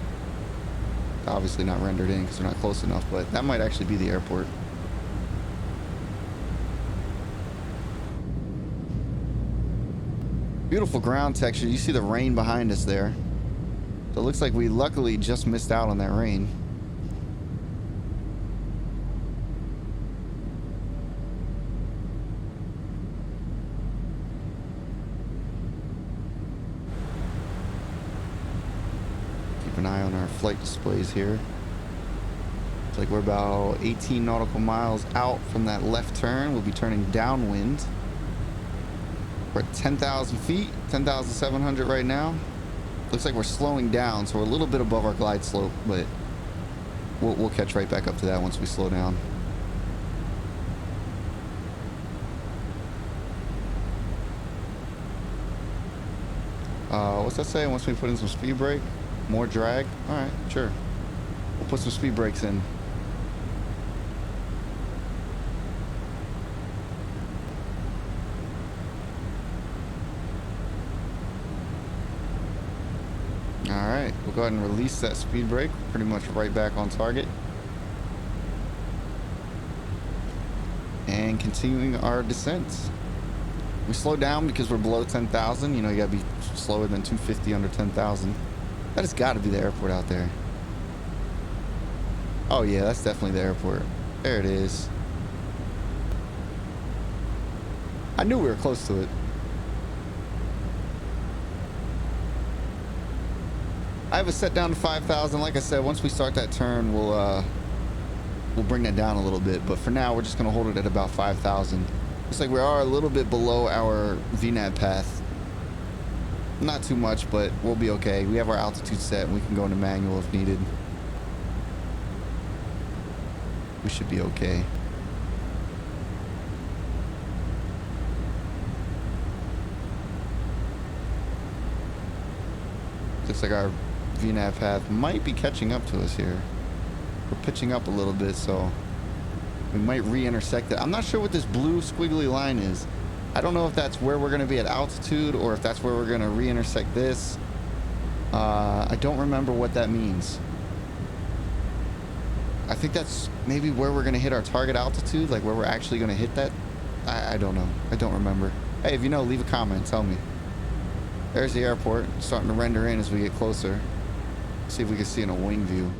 Speaker 1: Obviously not rendered in because we're not close enough, but that might actually be the airport. Beautiful ground texture. You see the rain behind us there. So it looks like we luckily just missed out on that rain. Keep an eye on our flight displays here. Looks like we're about 18 nautical miles out from that left turn. We'll be turning downwind. We're at 10,000 feet, 10,700 right now. Looks like we're slowing down, so we're a little bit above our glide slope, but we'll catch right back up to that once we slow down. What's that say? Once we put in some speed brake, more drag? All right, sure. We'll put some speed brakes in. Alright, we'll go ahead and release that speed brake. Pretty much right back on target. And continuing our descent. We slow down because we're below 10,000. You know, you gotta be slower than 250 under 10,000. That has got to be the airport out there. Oh yeah, that's definitely the airport. There it is. I knew we were close to it. I have it set down to 5,000. Like I said, once we start that turn, we'll bring that down a little bit. But for now, we're just gonna hold it at about 5,000. Looks like we are a little bit below our VNAV path. Not too much, but we'll be okay. We have our altitude set, and we can go into manual if needed. We should be okay. Looks like our VNAV path might be catching up to us here. We're pitching up a little bit, so we might re-intersect it. I'm not sure what this blue squiggly line is. I don't know if that's where we're going to be at altitude or if that's where we're going to re-intersect this. I don't remember what that means. I think that's maybe where we're going to hit our target altitude, like where we're actually going to hit that. I don't know. I don't remember. Hey, if you know, leave a comment. Tell me. There's the airport. It's starting to render in as we get closer. See if we can see in a wing view.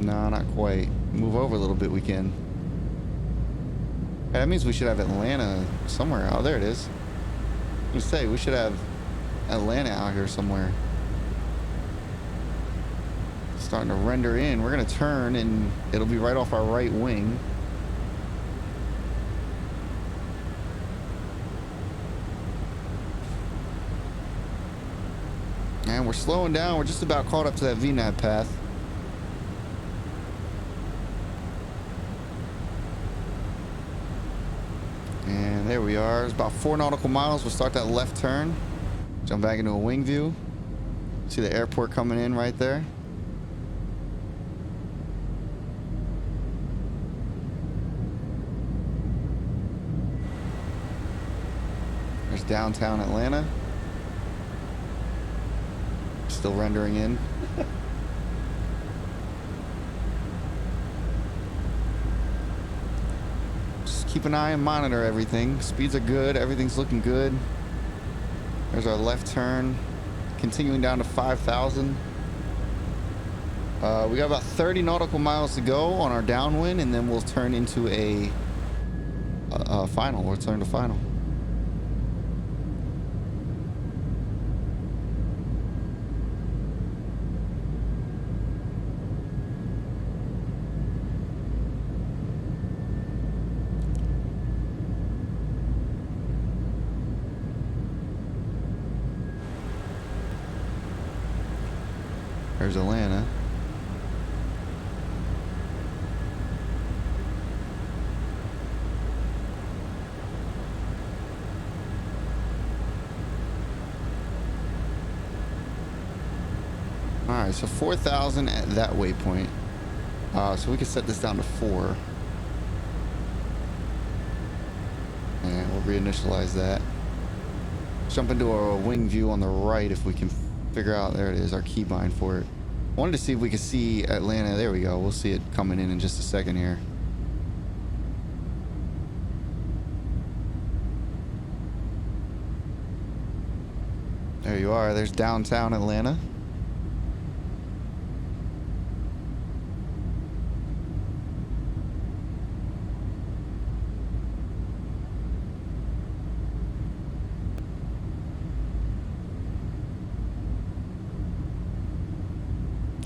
Speaker 1: No, not quite. Move over a little bit, we can. Hey, that means we should have Atlanta somewhere. Oh, there it is. I was gonna say, we should have Atlanta out here somewhere. Starting to render in. We're gonna turn and it'll be right off our right wing. And we're slowing down. We're just about caught up to that VNAV path. And there we are. It's about 4 nautical miles. We'll start that left turn. Jump back into a wing view. See the airport coming in right there. There's downtown Atlanta. Still rendering in. Just keep an eye and monitor everything. Speeds are good. Everything's looking good. There's our left turn. Continuing down to 5,000. We got about 30 nautical miles to go on our downwind, and then we'll turn into a final. We'll turn to final. There's Atlanta. All right, so 4,000 at that waypoint. So we can set this down to 4. And we'll reinitialize that. Jump into a wing view on the right if we can figure out. There it is, our keybind for it. I wanted to see if we could see Atlanta. There we go. We'll see it coming in just a second here. There you are. There's downtown Atlanta.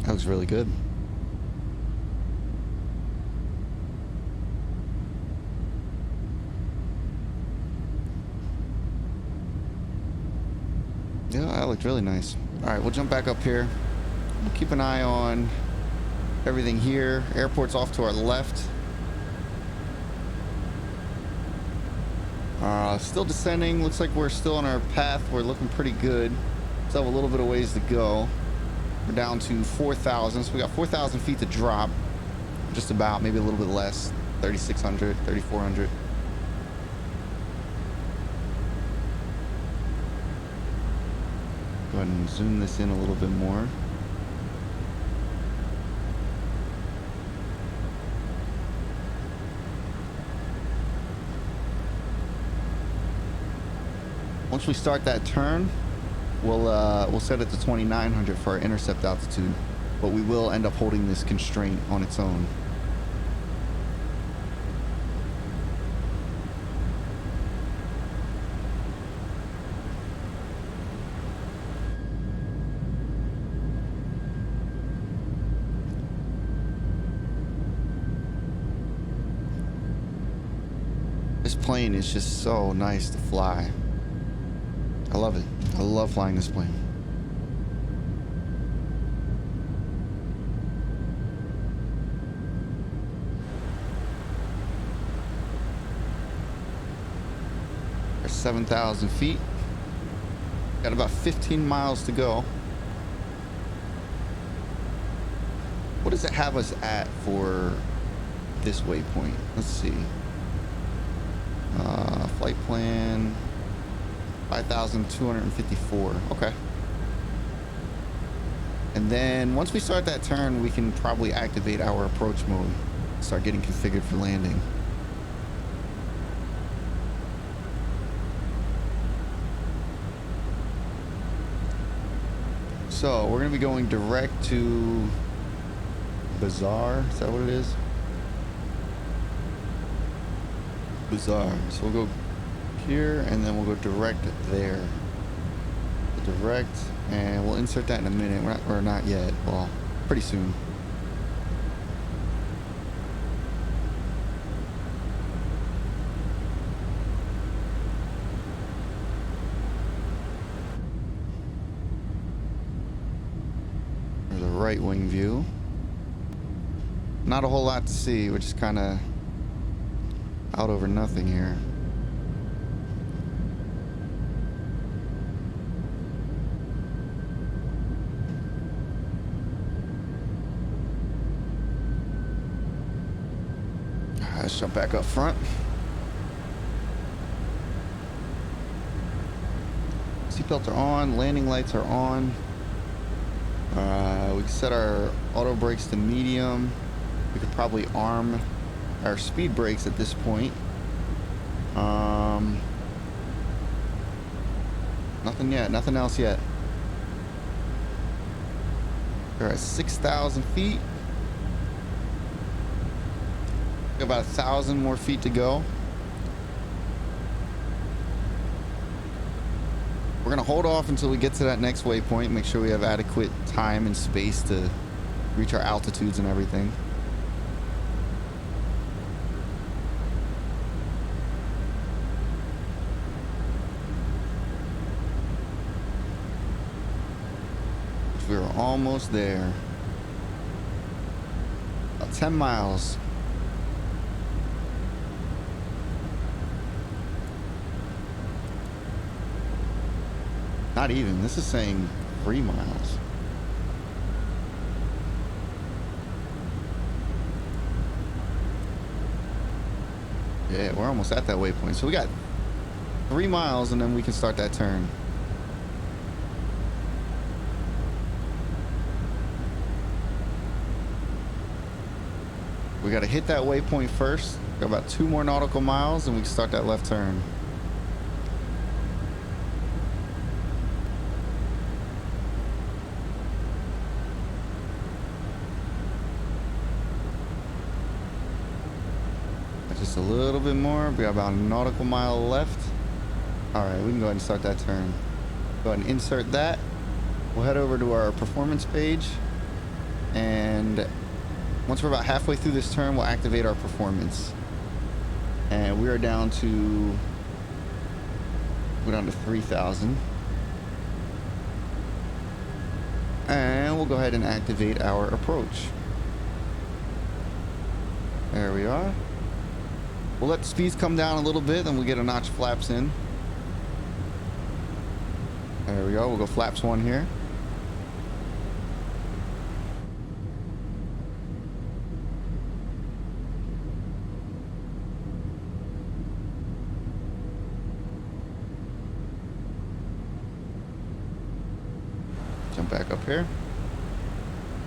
Speaker 1: That looks really good. Yeah, that looked really nice. All right, we'll jump back up here. We'll keep an eye on everything here. Airport's off to our left. Still descending. Looks like we're still on our path. We're looking pretty good. Still have a little bit of ways to go. We're down to 4,000, so we got 4,000 feet to drop. Just about, maybe a little bit less. 3,600, 3,400. Go ahead and zoom this in a little bit more. Once we start that turn, we'll set it to 2,900 for our intercept altitude, but we will end up holding this constraint on its own. This plane is just so nice to fly. I love it. I love flying this plane. There's 7,000 feet. Got about 15 miles to go. What does it have us at for this waypoint? Let's see. Flight plan 5,254. Okay. And then once we start that turn, we can probably activate our approach mode. Start getting configured for landing. So we're going to be going direct to Bazaar. Is that what it is? Bazaar. So we'll go here and then we'll go direct there. Direct, and we'll insert that in a minute. We're not yet. Well, pretty soon. There's a right wing view. Not a whole lot to see. We're just kind of out over nothing here. Let's jump back up front. Seatbelts are on, landing lights are on. We can set our auto brakes to medium. We could probably arm our speed brakes at this point. Nothing yet, nothing else yet. We're at 6,000 feet. About 1,000 more feet to go. We're gonna hold off until we get to that next waypoint, make sure we have adequate time and space to reach our altitudes and everything. We're almost there. About 10 miles. Not even. This is saying 3 miles. Yeah, we're almost at that waypoint. So we got 3 miles and then we can start that turn. We got to hit that waypoint first. Got about 2 more nautical miles and we can start that left turn. Just a little bit more. We got about a nautical mile left. All right, we can go ahead and start that turn. Go ahead and insert that. We'll head over to our performance page, and once we're about halfway through this turn, we'll activate our performance. And we are down to 3,000. And we'll go ahead and activate our approach. There we are. We'll let the speeds come down a little bit, then we'll get a notch flaps in. There we go. We'll go flaps 1 here. Jump back up here.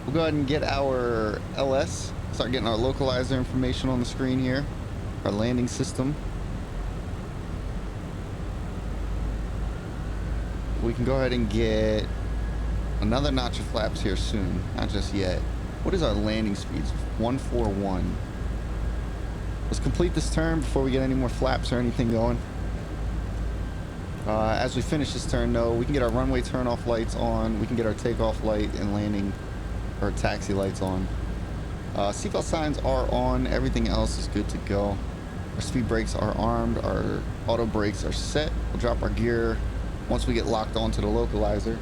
Speaker 1: We'll go ahead and get our LS. Start getting our localizer information on the screen here. Our landing system. We can go ahead and get another notch of flaps here soon. Not just yet. What is our landing speeds? 141. Let's complete this turn before we get any more flaps or anything going. As we finish this turn, though, we can get our runway turn-off lights on. We can get our takeoff light and landing or taxi lights on. Seatbelt signs are on. Everything else is good to go. Our speed brakes are armed. Our auto brakes are set. We'll drop our gear once we get locked onto the localizer.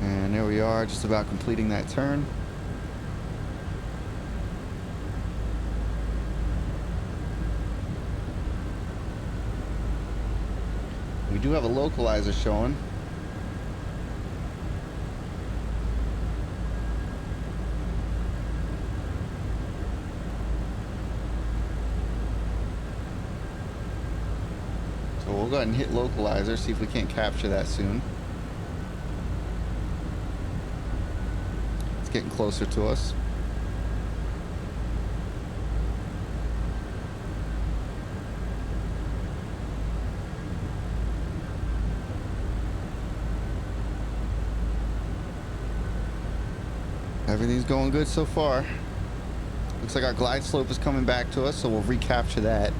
Speaker 1: And there we are, just about completing that turn. We do have a localizer showing. So we'll go ahead and hit localizer, see if we can't capture that soon. It's getting closer to us. Everything's going good so far. Looks like our glide slope is coming back to us, so we'll recapture that.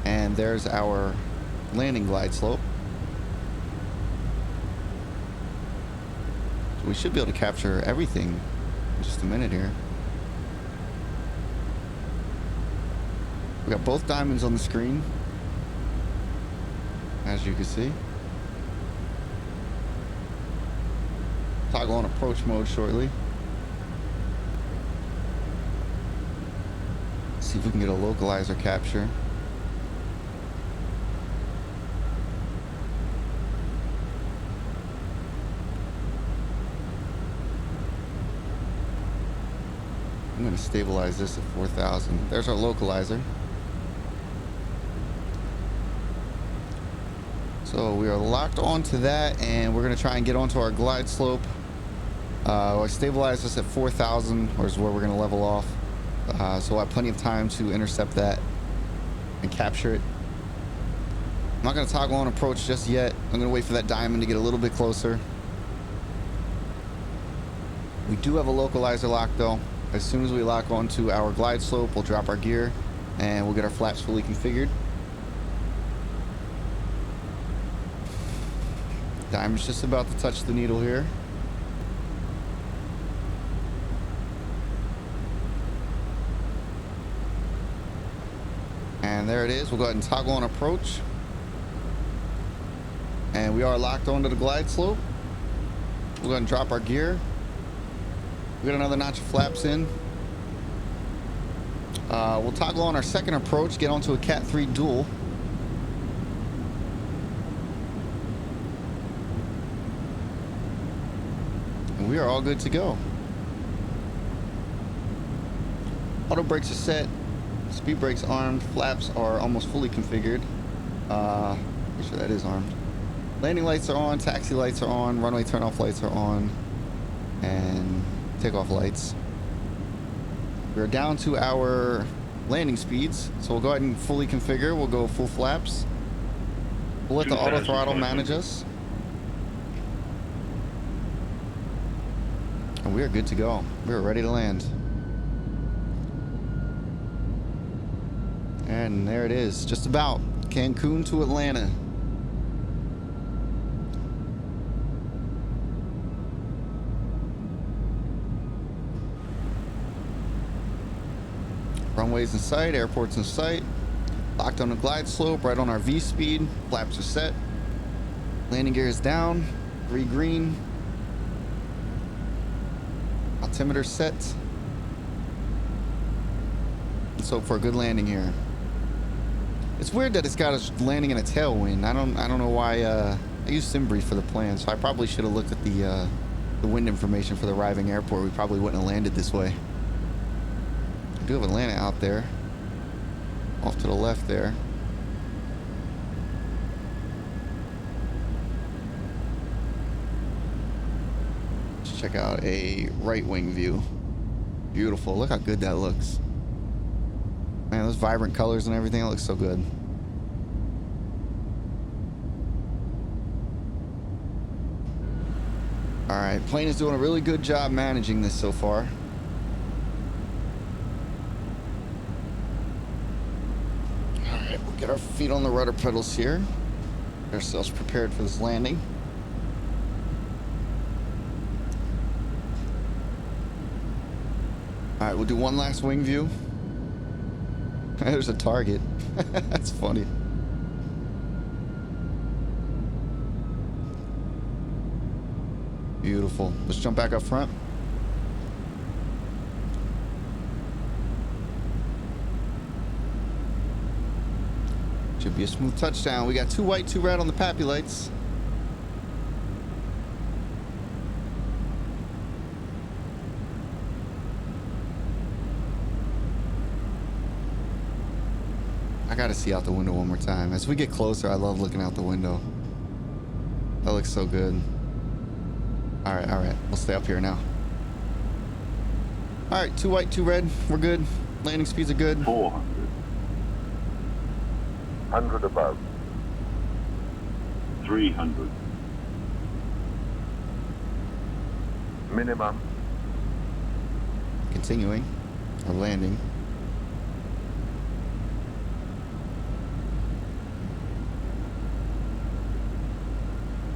Speaker 1: And there's our landing glide slope. So we should be able to capture everything in just a minute here. We got both diamonds on the screen, as you can see. Toggle on approach mode shortly. See if we can get a localizer capture. I'm going to stabilize this at 4,000. There's our localizer. So we are locked onto that, and we're going to try and get onto our glide slope. I stabilize this at 4,000, or is where we're going to level off. So we'll have plenty of time to intercept that and capture it. I'm not going to toggle on approach just yet. I'm going to wait for that diamond to get a little bit closer. We do have a localizer lock though. As soon as we lock onto our glide slope, we'll drop our gear and we'll get our flaps fully configured. Diamond's just about to touch the needle here. And there it is. We'll go ahead and toggle on approach. And we are locked onto the glide slope. We'll go ahead and drop our gear. We got another notch of flaps in. We'll toggle on our second approach, get onto a Cat 3 dual. And we are all good to go. Auto brakes are set. Speed brakes armed. Flaps are almost fully configured. Pretty sure that is armed. Landing lights are on. Taxi lights are on. Runway turnoff lights are on. And takeoff lights. We're down to our landing speeds, so we'll go ahead and fully configure. We'll go full flaps. We'll let the auto throttle manage us. And we are good to go. We're ready to land. And there it is. Just about. Cancun to Atlanta. Runways in sight, airports in sight. Locked on a glide slope, right on our V speed. Flaps are set. Landing gear is down. 3 green. Altimeter set. Let's hope for a good landing here. It's weird that it's got us landing in a tailwind. I don't know why. I used SimBrief for the plan, so I probably should have looked at the wind information for the arriving airport. We probably wouldn't have landed this way. We do have Atlanta out there, off to the left there. Let's check out a right wing view. Beautiful. Look how good that looks. Man, those vibrant colors and everything, it looks so good. All right, plane is doing a really good job managing this so far. All right, we'll get our feet on the rudder pedals here. Get ourselves prepared for this landing. All right, we'll do one last wing view. There's a target. That's funny. Beautiful. Let's jump back up front. Be a smooth touchdown. We got 2 white, 2 red on the Pappy lights. I gotta see out the window one more time. As we get closer, I love looking out the window. That looks so good. All right. We'll stay up here now. All right, 2 white, 2 red. We're good. Landing speeds are good.
Speaker 2: 400. 100 above. 300. Minimum.
Speaker 1: Continuing. Or landing.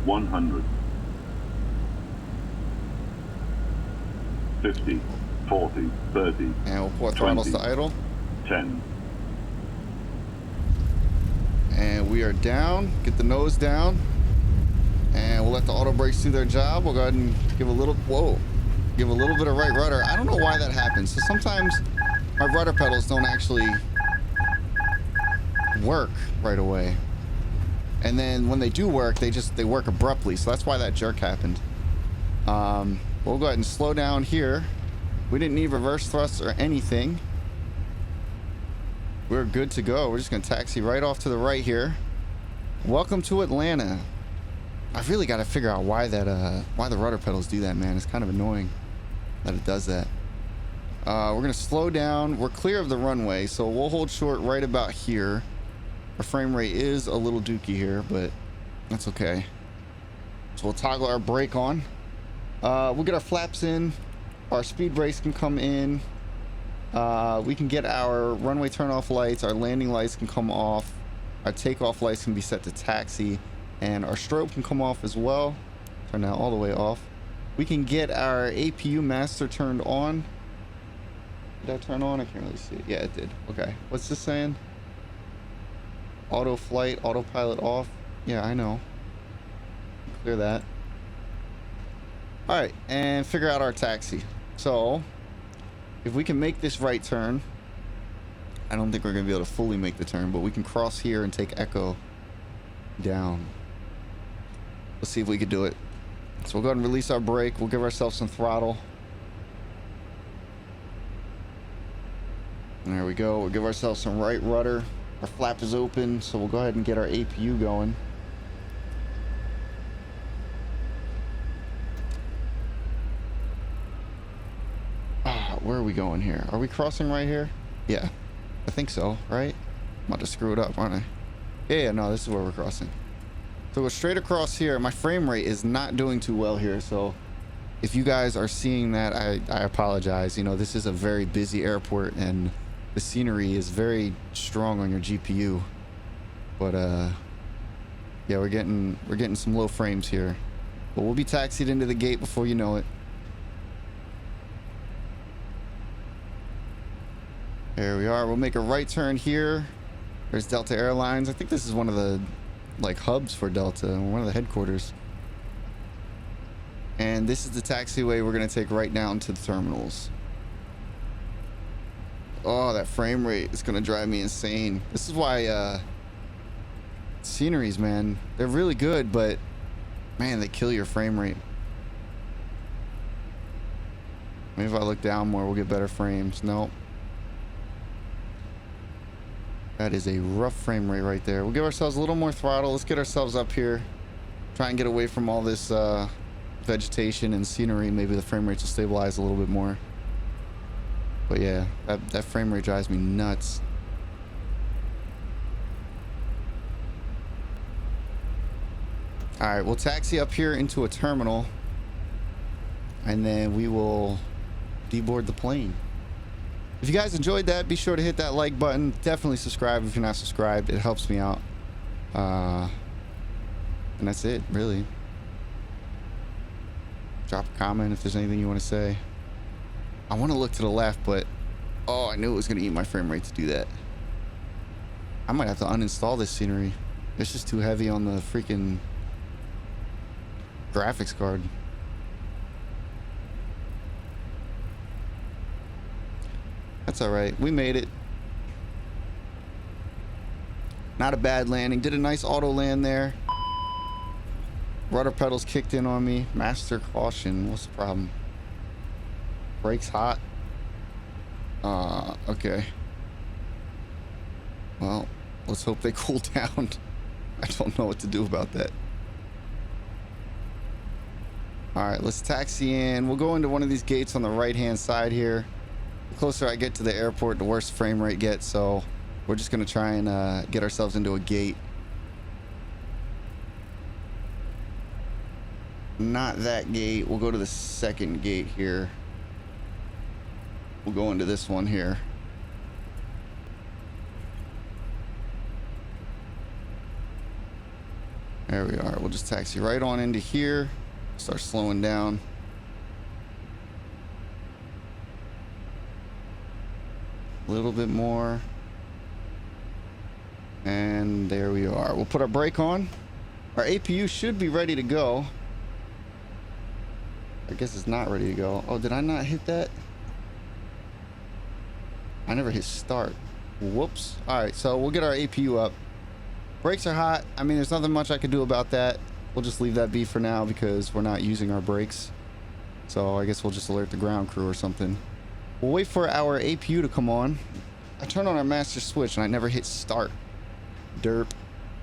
Speaker 2: $100. 50. 40. 30.
Speaker 1: And we'll port throttles to idle.
Speaker 2: 10.
Speaker 1: And we are down. Get the nose down. And we'll let the auto brakes do their job. We'll go ahead and give a little, give a little bit of right rudder. I don't know why that happens. So sometimes my rudder pedals don't actually work right away. And then when they do work, they work abruptly. So that's why that jerk happened. We'll go ahead and slow down here. We didn't need reverse thrust or anything. We're good to go. We're just gonna taxi right off to the right here. Welcome to Atlanta. I've really got to figure out why the rudder pedals do that, man. It's kind of annoying that it does that. We're gonna slow down. We're clear of the runway, so we'll hold short right about here. Our frame rate is a little dookie here, but that's okay. So we'll toggle our brake on. We'll get our flaps in. Our speed brakes can come in. We can get our runway turn-off lights. Our landing lights can come off. Our takeoff lights can be set to taxi. And our strobe can come off as well. Turn that all the way off. We can get our APU master turned on. Did that turn on? I can't really see it. Yeah, it did. Okay. What's this saying? Auto flight, autopilot off. Yeah, I know. Clear that. All right, and figure out our taxi. So, if we can make this right turn, I don't think we're gonna be able to fully make the turn, but we can cross here and take Echo down. Let's see if we can do it. So we'll go ahead and release our brake. We'll give ourselves some throttle. There we go. We'll give ourselves some right rudder. Our flap is open, so we'll go ahead and get our APU going. Where are we going here? Are we crossing right here? Yeah, I think so, right? I'm about to screw it up, aren't I? Yeah, no, this is where we're crossing. So go straight across here. My frame rate is not doing too well here, so if you guys are seeing that, I apologize. You know, this is a very busy airport and the scenery is very strong on your GPU. But yeah, we're getting some low frames here. But we'll be taxied into the gate before you know it. There we are. We'll make a right turn here. There's Delta Airlines. I think this is one of the like hubs for Delta, one of the headquarters. And this is the taxiway we're going to take right down to the terminals. Oh, that frame rate is going to drive me insane. This is why sceneries, man, they're really good, but man, they kill your frame rate. Maybe if I look down more, we'll get better frames. Nope. That is a rough frame rate right there. We'll give ourselves a little more throttle. Let's get ourselves up here. Try and get away from all this vegetation and scenery. Maybe the frame rates will stabilize a little bit more. But yeah, that frame rate drives me nuts. Alright, we'll taxi up here into a terminal. And then we will deboard the plane. If you guys enjoyed that, be sure to hit that like button. Definitely subscribe if you're not subscribed. It helps me out. And that's it, really. Drop a comment if there's anything you want to say. I want to look to the left, but oh, I knew it was going to eat my frame rate to do that. I might have to uninstall this scenery. It's just too heavy on the freaking graphics card. That's all right. We made it. Not a bad landing. Did a nice auto land there. Rudder pedals kicked in on me. Master caution. What's the problem? Brakes hot. Okay. Well, let's hope they cool down. I don't know what to do about that. All right, let's taxi in. We'll go into one of these gates on the right-hand side here. The closer I get to the airport, the worse frame rate gets. So we're just going to try and get ourselves into a gate. Not that gate. We'll go to the second gate here. We'll go into this one here. There we are. We'll just taxi right on into here. Start slowing down. A little bit more. And there we are. We'll put our brake on. Our APU should be ready to go. I guess it's not ready to go. Oh, did I not hit that? I never hit start. Whoops. All right, so we'll get our APU up. Brakes are hot. I mean, there's nothing much I can do about that. We'll just leave that be for now because we're not using our brakes. So I guess we'll just alert the ground crew or something. We'll wait for our APU to come on. I turned on our master switch and I never hit start. Derp.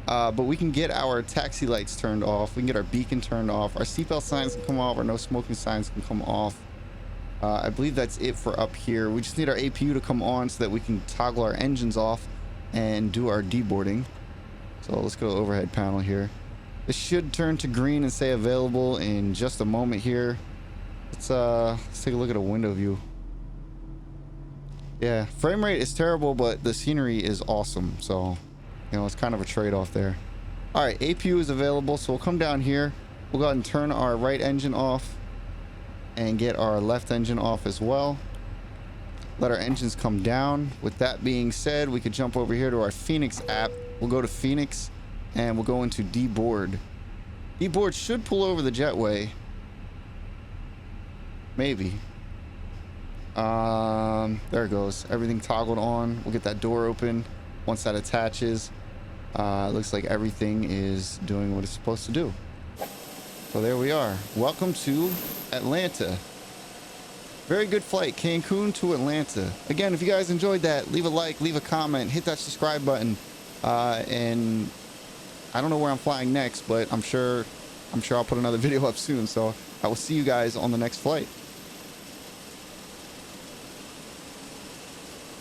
Speaker 1: But we can get our taxi lights turned off. We can get our beacon turned off. Our seatbelt signs can come off. Our no smoking signs can come off. I believe that's it for up here. We just need our APU to come on so that we can toggle our engines off and do our deboarding. So let's go to the overhead panel here. This should turn to green and say available in just a moment here. Let's take a look at a window view. Yeah, frame rate is terrible, but the scenery is awesome. So, you know, it's kind of a trade-off there. All right, APU is available, so we'll come down here. We'll go ahead and turn our right engine off and get our left engine off as well. Let our engines come down. With that being said, we could jump over here to our Fenix app. We'll go to Fenix and we'll go into deboard. Deboard should pull over the jetway. Maybe. There it goes. Everything toggled on. We'll get that door open. Once that attaches, it looks like everything is doing what it's supposed to do. So there we are. Welcome to Atlanta. Very good flight, Cancun to Atlanta. Again, if you guys enjoyed that, leave a like, leave a comment, hit that subscribe button. And I don't know where I'm flying next, but I'm sure I'll put another video up soon. So I will see you guys on the next flight.